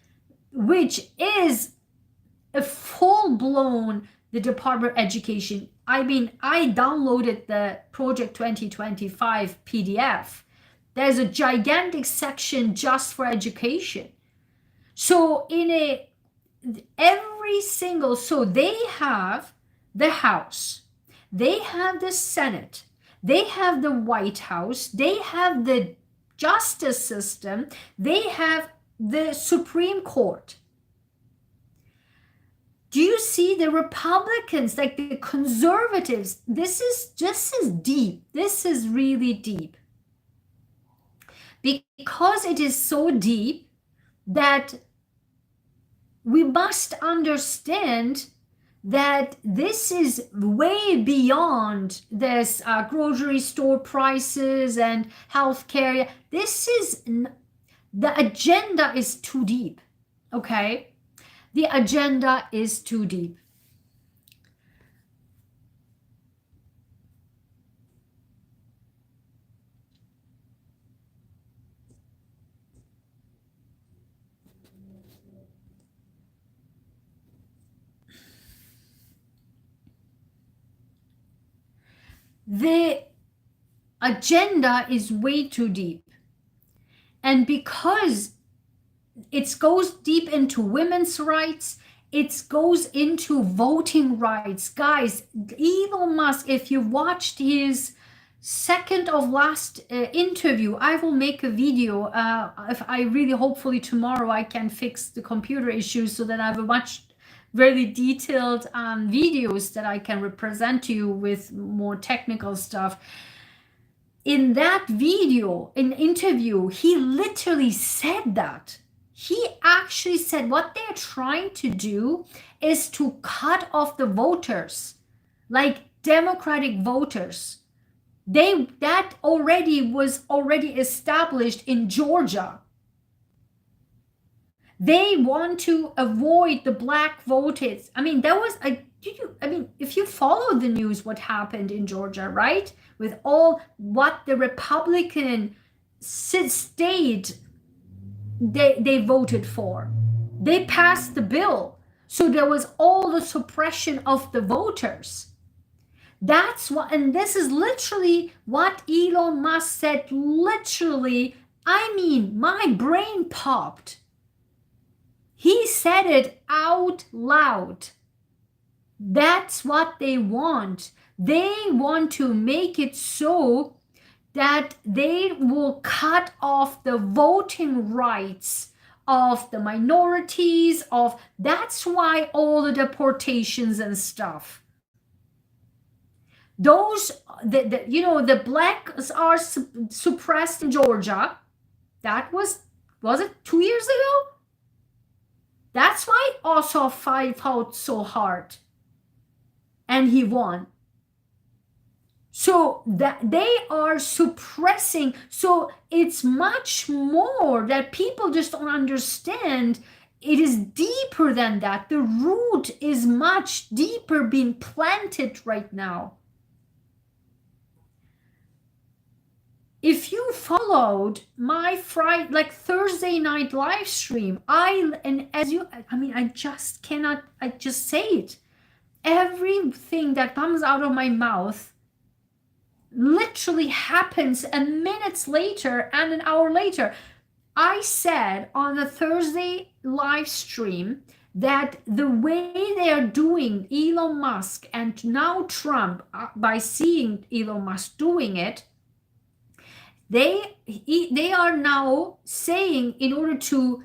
S1: which is a full-blown the Department of Education. I mean, I downloaded the Project 2025 PDF. There's a gigantic section just for education. So so they have the House, they have the Senate, they have the White House, they have the justice system, they have the Supreme Court. Do you see the Republicans, like the conservatives? This is deep. This is really deep. Because it is so deep that we must understand that this is way beyond this grocery store prices and healthcare. The agenda is too deep, okay? The agenda is too deep. The agenda is way too deep. And because it goes deep into women's rights. It goes into voting rights. Guys, Elon Musk, if you watched his second of last interview, I will make a video. If I really, hopefully tomorrow I can fix the computer issues so that I have a much very detailed videos that I can represent to you with more technical stuff. In that video, in interview, he literally said that. He actually said what they're trying to do is to cut off the voters, like Democratic voters. That was already established in Georgia. They want to avoid the black voters. I mean, that was if you follow the news, what happened in Georgia, right? With all what the Republican state they voted for. They passed the bill. So there was all the suppression of the voters. That's what, and this is literally what Elon Musk said. Literally, I mean, my brain popped. He said it out loud. That's what they want. They want to make it so that they will cut off the voting rights of the minorities, that's why all the deportations and stuff. Those, the blacks are suppressed in Georgia. That was it 2 years ago? That's why Ossoff fought so hard. And he won. So that they are suppressing. So it's much more that people just don't understand. It is deeper than that. The root is much deeper being planted right now. If you followed my Thursday night live stream, I just say it. Everything that comes out of my mouth literally happens minutes later and an hour later. I said on the Thursday live stream that the way they are doing Elon Musk and now Trump, by seeing Elon Musk doing it, they are now saying, in order to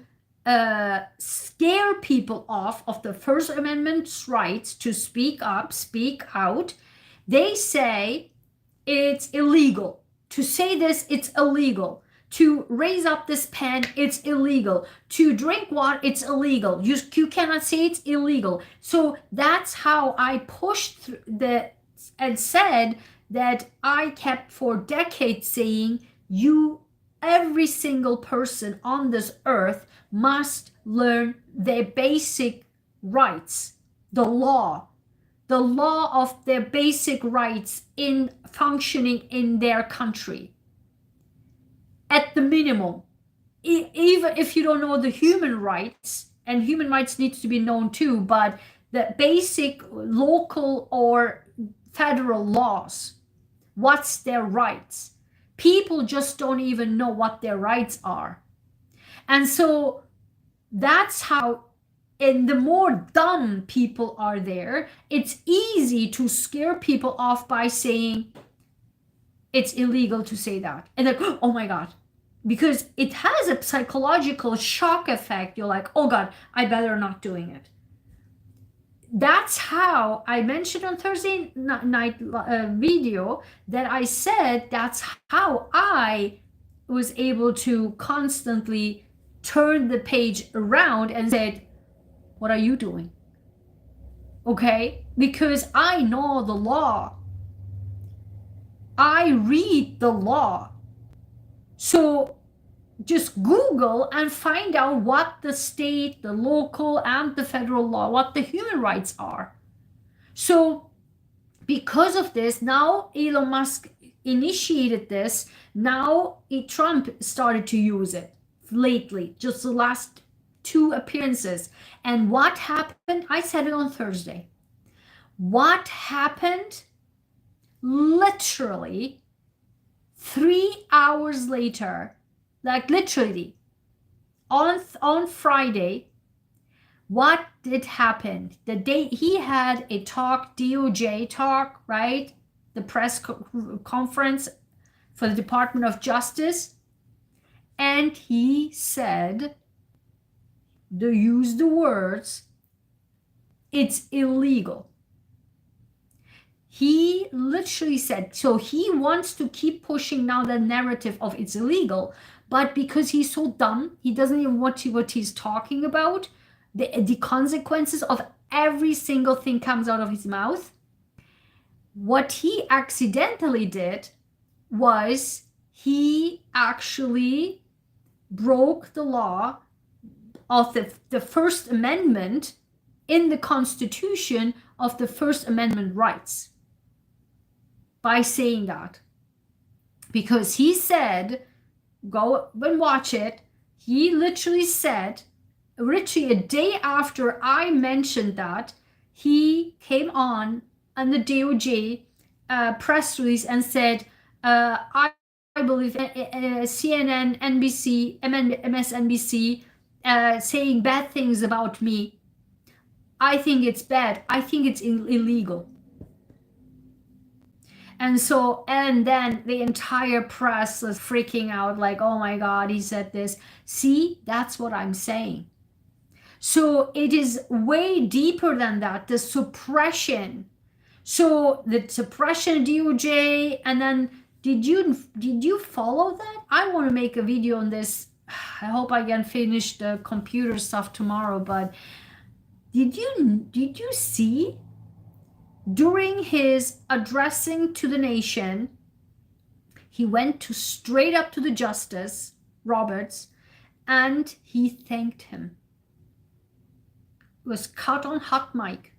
S1: scare people off of the First Amendment's rights to speak up, speak out, they say it's illegal. To say this, it's illegal. To raise up this pen, it's illegal. To drink water, it's illegal. You cannot say it's illegal. So that's how I pushed through and said that I kept for decades saying, every single person on this earth must learn their basic rights, the law of their basic rights in functioning in their country. At the minimum, even if you don't know the human rights, and human rights needs to be known too, but the basic local or federal laws, what's their rights? People just don't even know what their rights are. And so that's how, and the more dumb people are there, it's easy to scare people off by saying it's illegal to say that. And like, oh my God, because it has a psychological shock effect. You're like, oh God, I better not doing it. That's how I mentioned on Thursday night video that I said that's how I was able to constantly turn the page around and said, what are you doing? Okay? Because I know the law. I read the law. So just Google and find out what the state, the local, and the federal law, what the human rights are. So because of this, now Elon Musk initiated this. Now Trump started to use it lately, just the last 2 appearances. And what happened? I said it on Thursday. What happened? Literally 3 hours later, like literally, on Friday, what did happen? The day he had a talk, DOJ talk, right? The press conference for the Department of Justice. And he said, use the words, it's illegal. He literally said, so he wants to keep pushing now the narrative of it's illegal, but because he's so dumb, he doesn't even want to what he's talking about. The consequences of every single thing comes out of his mouth. What he accidentally did was he actually broke the law of the First Amendment in the Constitution of the First Amendment rights by saying that. Because he said, go and watch it, he literally said, literally a day after I mentioned that, he came on the DOJ press release and said, I believe CNN, NBC, MSNBC saying bad things about me. I think it's bad. I think it's illegal. And so, and then the entire press was freaking out like, oh my God, he said this. See, that's what I'm saying. So it is way deeper than that, the suppression. So the suppression DOJ, and then did you follow that? I want to make a video on this. I hope I can finish the computer stuff tomorrow, but did you see during his addressing to the nation, he went straight up to the Justice Roberts and he thanked him. It was cut on hot mic.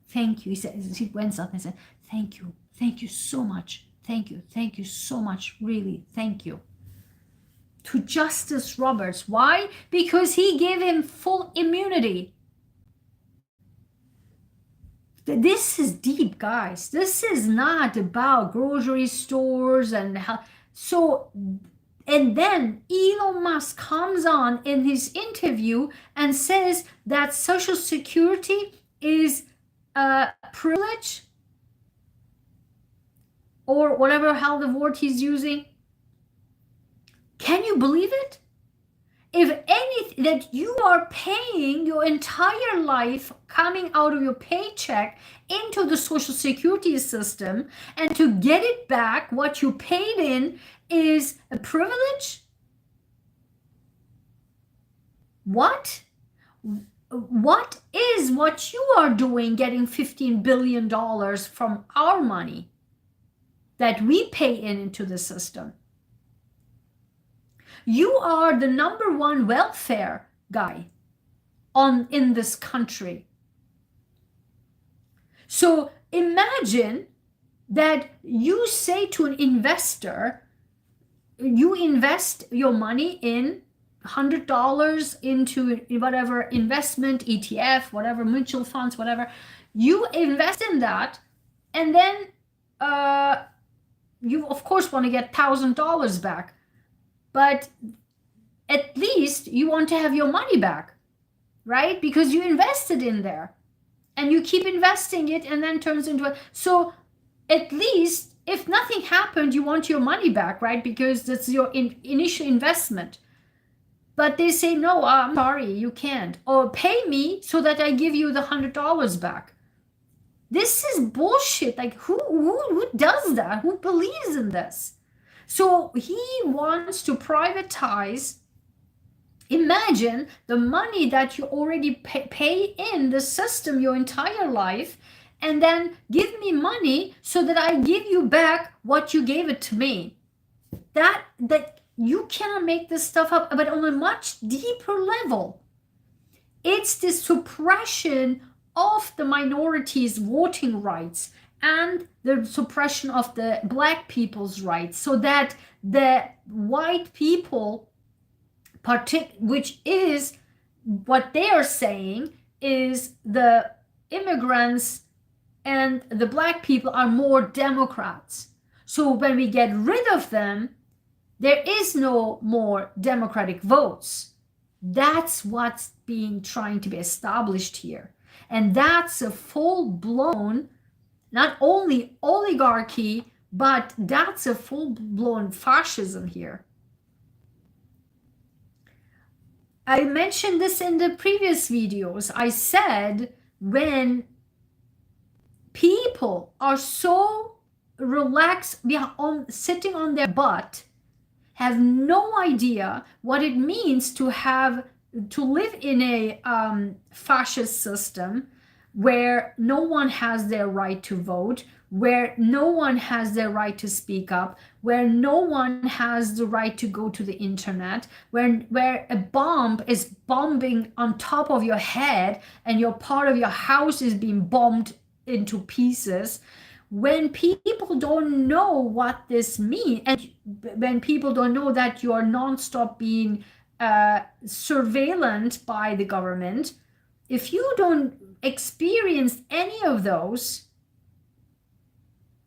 S1: Thank you. He said, he went up and said, thank you so much. Thank you so much, really, thank you. To Justice Roberts. Why? Because he gave him full immunity. This is deep, guys. This is not about grocery stores and how. So, and then Elon Musk comes on in his interview and says that Social Security is a privilege, or whatever hell the word he's using. Can you believe it? If anything, that you are paying your entire life coming out of your paycheck into the Social Security system, and to get it back, what you paid in, is a privilege? What? What is what you are doing getting $15 billion from our money that we pay into the system? You are the #1 welfare guy in this country. So imagine that you say to an investor, you invest your money in $100 into whatever investment, ETF, whatever, mutual funds, whatever. You invest in that, and then you of course want to get $1,000 back. But at least you want to have your money back, right? Because you invested in there and you keep investing it, and then turns into a, so at least if nothing happened, you want your money back, right? Because that's your initial investment. But they say, no, I'm sorry, you can't. Or pay me so that I give you the $100 back. This is bullshit. Like who does that? Who believes in this? So he wants to privatize. Imagine the money that you already pay in the system your entire life, and then give me money so that I give you back what you gave it to me. That you cannot make this stuff up, but on a much deeper level. It's the suppression of the minorities' voting rights and the suppression of the Black people's rights, so that the white people, which is what they are saying, is the immigrants and the Black people are more Democrats. So when we get rid of them, There is no more democratic votes. That's what's being trying to be established here. And that's a full-blown, not only oligarchy, but that's a full-blown fascism here. I mentioned this in the previous videos. I said when people are so relaxed, sitting on their butt, have no idea what it means to live in a fascist system where no one has their right to vote, where no one has their right to speak up, where no one has the right to go to the internet, where a bomb is bombing on top of your head and your part of your house is being bombed into pieces. When people don't know what this means, and when people don't know that you are nonstop being surveilled by the government, if you don't experience any of those,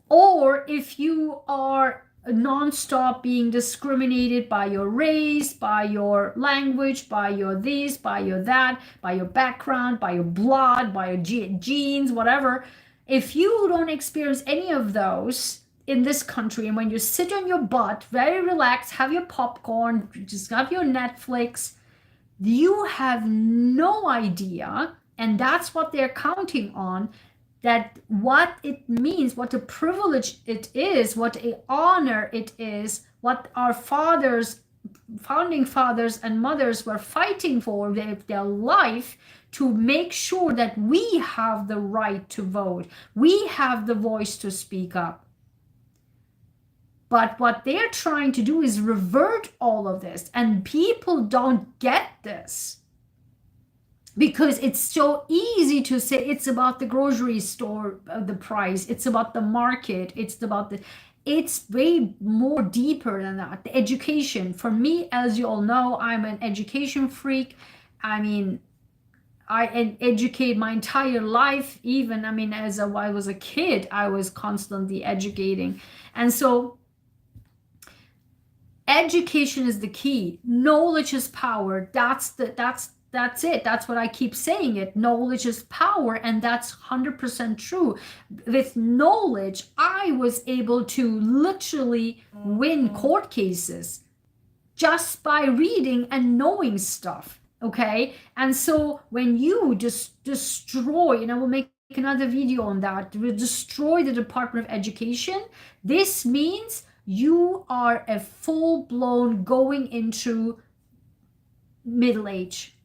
S1: or if you are nonstop being discriminated by your race, by your language, by your this, by your that, by your background, by your blood, by your genes, whatever, if you don't experience any of those in this country, and when you sit on your butt, very relaxed, have your popcorn, just have your Netflix, you have no idea, and that's what they're counting on, that what it means, what a privilege it is, what an honor it is, what our founding fathers and mothers were fighting for their life, to make sure that we have the right to vote, we have the voice to speak up. But what they're trying to do is revert all of this, and people don't get this. Because it's so easy to say it's about the grocery store, the price, it's about the market, it's way more deeper than that. The education, for me, as you all know, I'm an education freak. I mean, I educate my entire life. Even, I mean, as I was a kid, I was constantly educating. And so education is the key. Knowledge is power. That's it. That's what I keep saying it. Knowledge is power, and that's 100% true. With knowledge, I was able to literally win court cases just by reading and knowing stuff, okay? And so when you just destroy, and I will make another video on that, destroy the Department of Education, this means you are a full-blown going into middle age.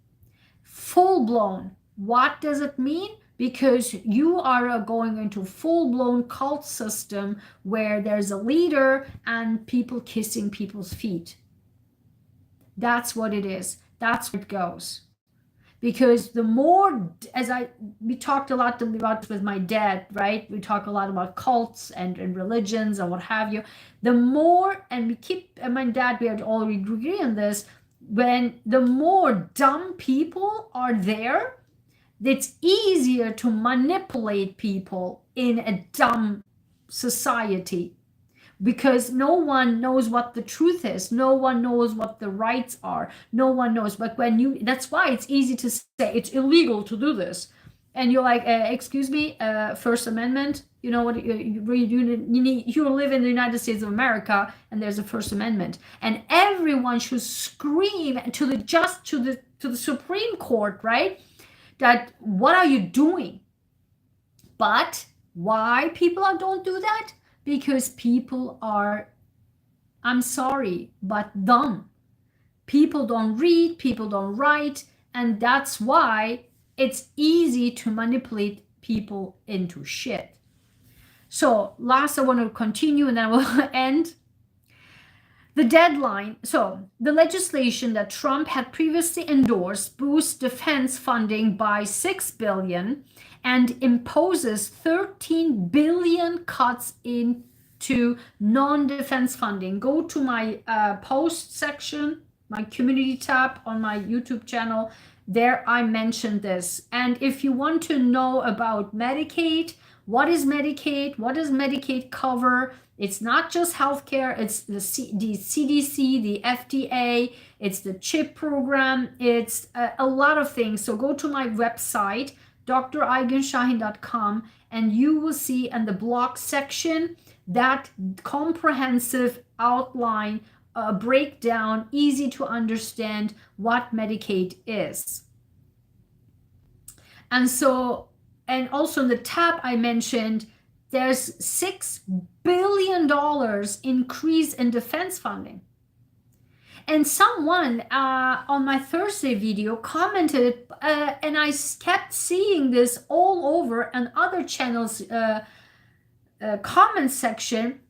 S1: Full-blown. What does it mean? Because you are going into full-blown cult system where there's a leader and people kissing people's feet. That's what it is. That's where it goes. Because the more, we talked a lot about with my dad, right? We talk a lot about cults and religions and what have you. The more, and my dad, we had all agree on this, when the more dumb people are there, it's easier to manipulate people in a dumb society, because no one knows what the truth is, no one knows what the rights are, no one knows. But that's why it's easy to say it's illegal to do this, and you're like, excuse me, First Amendment, you know what, you live in the United States of America, and there's a First Amendment, and everyone should scream to the Supreme Court, right, that what are you doing? But why people don't do that? Because people are, I'm sorry, but dumb. People don't read, people don't write, and that's why it's easy to manipulate people into shit. So last, I want to continue and then I will end. The deadline. So the legislation that Trump had previously endorsed boosts defense funding by $6 billion and imposes 13 billion cuts into non-defense funding. Go to my post section, my community tab on my YouTube channel. there I mentioned this. And if you want to know about Medicaid, what is Medicaid? What does Medicaid cover? It's not just healthcare, it's the CDC, the FDA, it's the CHIP program, it's a lot of things. So go to my website, drigenshahin.com, and you will see in the blog section that comprehensive outline, breakdown, easy to understand what Medicaid is. And so, and also in the tab I mentioned, there's $6 billion increase in defense funding. And someone on my Thursday video commented, and I kept seeing this all over and other channels comment section.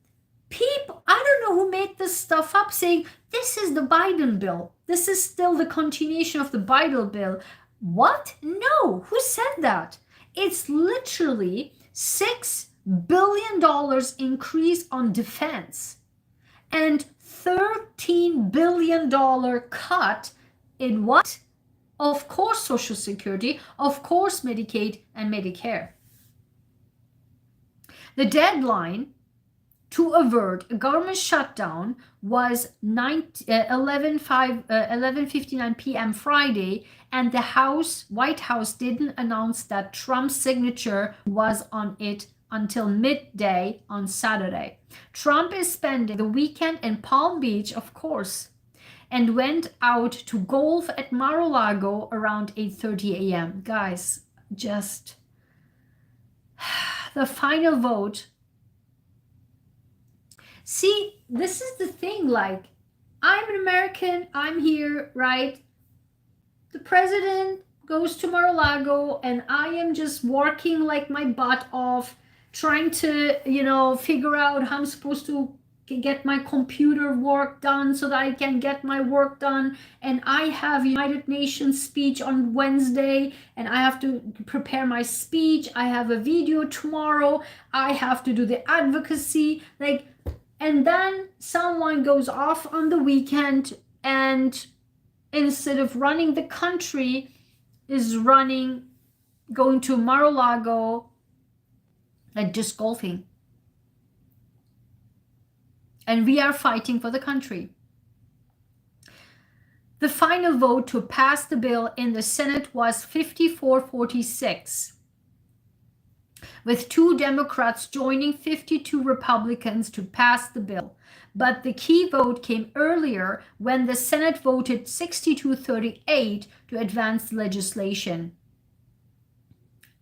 S1: People, I don't know who made this stuff up, saying this is the Biden bill. This is still the continuation of the Biden bill. What? No, who said that? It's literally $6 billion increase on defense and $13 billion cut in what? Of course, Social Security, of course, Medicaid and Medicare. The deadline to avert a government shutdown was 11:59 p.m. Friday, and the White House didn't announce that Trump's signature was on it until midday on Saturday. Trump is spending the weekend in Palm Beach, of course, and went out to golf at Mar-a-Lago around 8:30 a.m. Guys, just the final vote. See, this is the thing, like, I'm an American, I'm here, right? The president goes to Mar-a-Lago and I am just working like my butt off, trying to, figure out how I'm supposed to get my computer work done so that I can get my work done. And I have United Nations speech on Wednesday and I have to prepare my speech. I have a video tomorrow. I have to do the advocacy, and then someone goes off on the weekend and instead of running the country is going to Mar-a-Lago and just golfing. And we are fighting for the country. The final vote to pass the bill in the Senate was 54-46. with 2 Democrats joining 52 Republicans to pass the bill. But the key vote came earlier when the Senate voted 62-38 to advance legislation.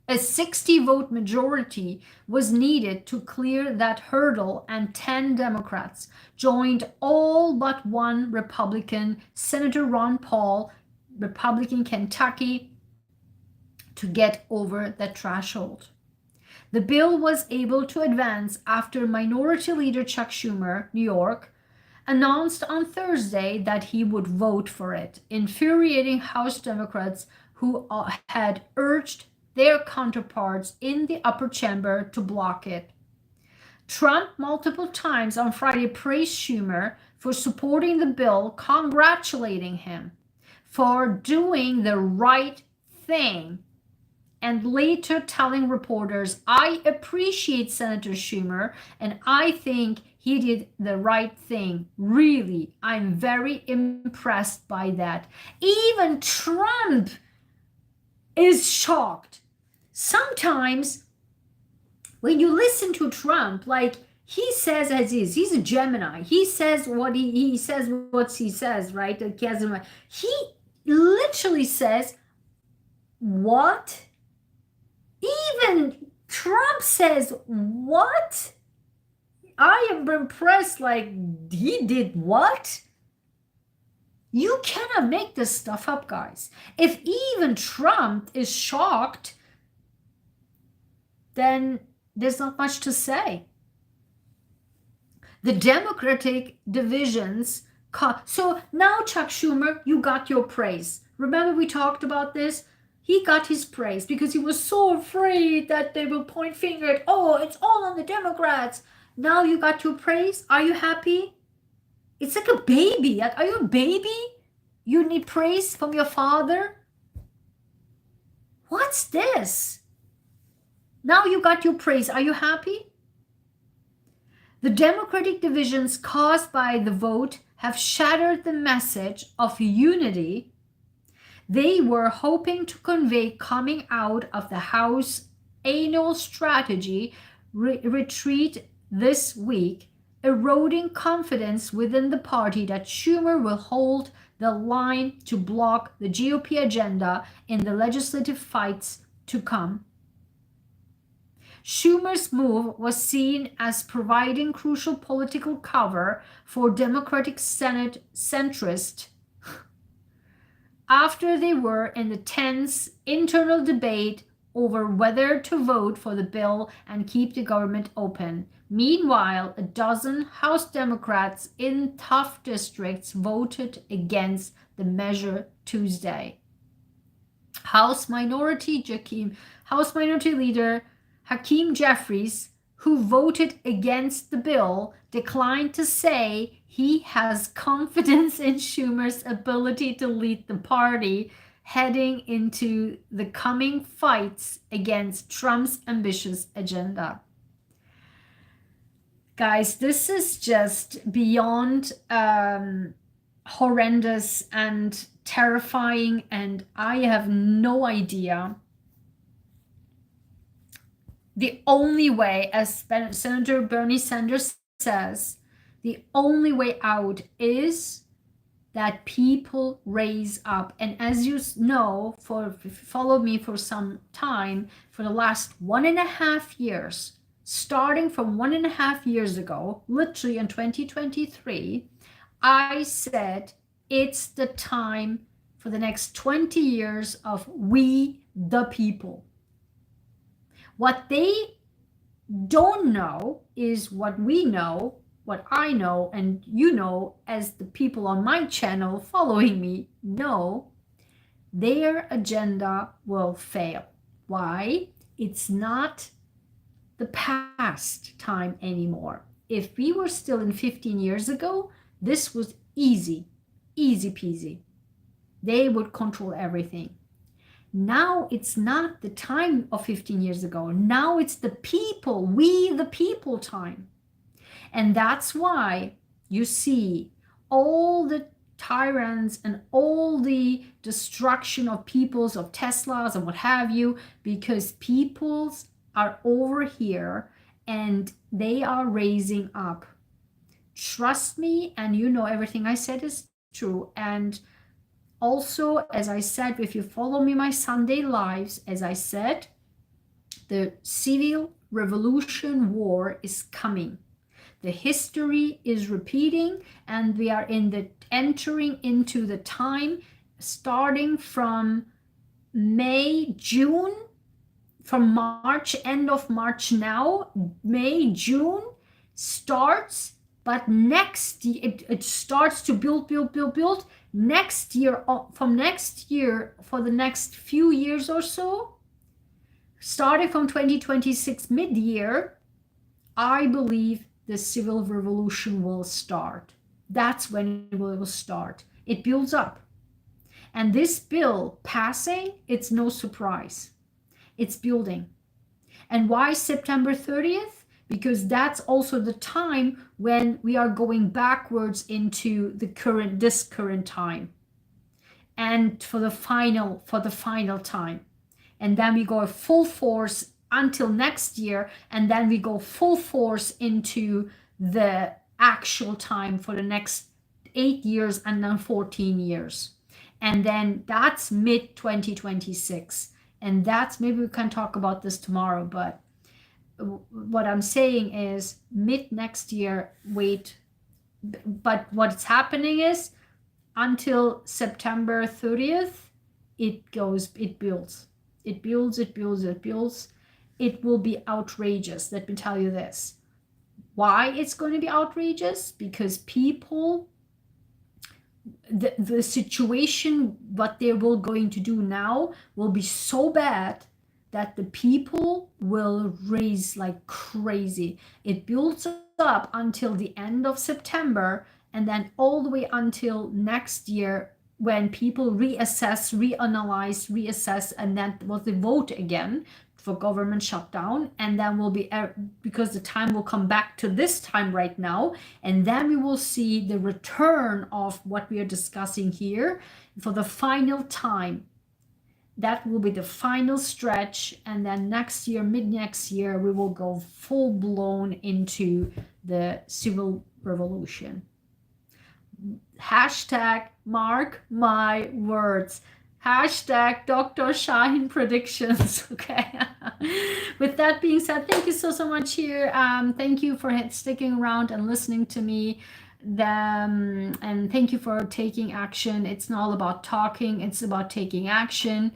S1: A 60-vote majority was needed to clear that hurdle, and 10 Democrats joined all but 1 Republican, Senator Ron Paul, Republican Kentucky, to get over the threshold. The bill was able to advance after Minority Leader Chuck Schumer, New York, announced on Thursday that he would vote for it, infuriating House Democrats who had urged their counterparts in the upper chamber to block it. Trump multiple times on Friday praised Schumer for supporting the bill, congratulating him for doing the right thing, and later telling reporters, "I appreciate Senator Schumer and I think he did the right thing. Really, I'm very impressed by that." Even Trump is shocked. Sometimes when you listen to Trump, like, he says as is, he's a Gemini. He says what he says, right? He literally says, what? Even Trump says, what? I am impressed, like, he did what? You cannot make this stuff up, guys. If even Trump is shocked, then there's not much to say. The Democratic divisions. So now, Chuck Schumer, you got your praise. Remember we talked about this? He got his praise because he was so afraid that they will point finger at, oh, it's all on the Democrats. Now you got your praise. Are you happy? It's like a baby. Are you a baby? You need praise from your father? What's this? Now you got your praise. Are you happy? The Democratic divisions caused by the vote have shattered the message of unity they were hoping to convey coming out of the House annual strategy retreat this week, eroding confidence within the party that Schumer will hold the line to block the GOP agenda in the legislative fights to come. Schumer's move was seen as providing crucial political cover for Democratic Senate centrists after they were in the tense internal debate over whether to vote for the bill and keep the government open. Meanwhile, a dozen House Democrats in tough districts voted against the measure Tuesday. House Minority Leader Hakeem Jeffries, who voted against the bill, declined to say he has confidence in Schumer's ability to lead the party heading into the coming fights against Trump's ambitious agenda. Guys, this is just beyond horrendous and terrifying, and I have no idea. The only way, as Senator Bernie Sanders says, the only way out is that people raise up. And as you know, if you follow me for some time, for the last 1.5 years, starting from 1.5 years ago, literally in 2023, I said it's the time for the next 20 years of we the people. What they don't know is what we know, what I know, and you know, as the people on my channel following me know, their agenda will fail. Why? It's not the past time anymore. If we were still in 15 years ago, this was easy peasy. They would control everything. Now it's not the time of 15 years ago. Now it's the people, we the people time. And that's why you see all the tyrants and all the destruction of peoples, of Teslas and what have you, because peoples are over here and they are raising up. Trust me, and you know everything I said is true. And also, as I said, if you follow me my Sunday lives, as I said, the civil revolution war is coming. The history is repeating, and we are entering into the time starting from May, June, from March, end of March now, May, June starts, but next year it starts to build. Next year, from next year, for the next few years or so, starting from 2026 mid-year, I believe the civil revolution will start. That's when it will start. It builds up. And this bill passing, it's no surprise. It's building. And why September 30th? Because that's also the time when we are going backwards into this current time, and for the final time. And then we go full force until next year, and then we go full force into the actual time for the next 8 years and then 14 years. And then that's mid 2026. And that's, maybe we can talk about this tomorrow, but what I'm saying is mid next year, wait. But what's happening is until September 30th, it builds. It builds. It will be outrageous. Let me tell you this. Why it's going to be outrageous? Because people, the situation, what they will going to do now will be so bad that the people will raise like crazy. It builds up until the end of September, and then all the way until next year, when people reassess, reanalyze, and then will they vote again for government shutdown, and then will be, because the time will come back to this time right now, and then we will see the return of what we are discussing here for the final time. That will be the final stretch, and then next year, mid next year, we will go full blown into the civil revolution. Hashtag mark my words. Hashtag Dr. Shahin predictions. Okay. With that being said, thank you so much here. Thank you for sticking around and listening to me. And thank you for taking action. It's not all about talking, it's about taking action.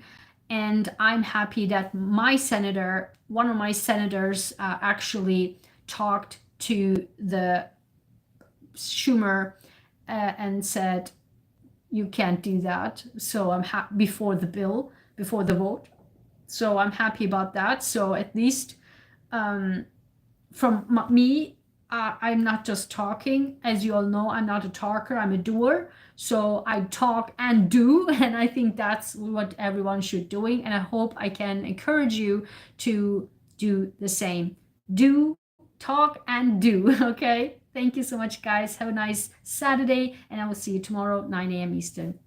S1: And I'm happy that my senator, one of my senators, actually talked to the Schumer and said, you can't do that. So I'm happy before the vote. So I'm happy about that. So at least from me, I'm not just talking. As you all know, I'm not a talker, I'm a doer. So I talk and do, and I think that's what everyone should doing. And I hope I can encourage you to do the same. Do, talk, and do. Okay. Thank you so much, guys. Have a nice Saturday, and I will see you tomorrow, 9 a.m. Eastern.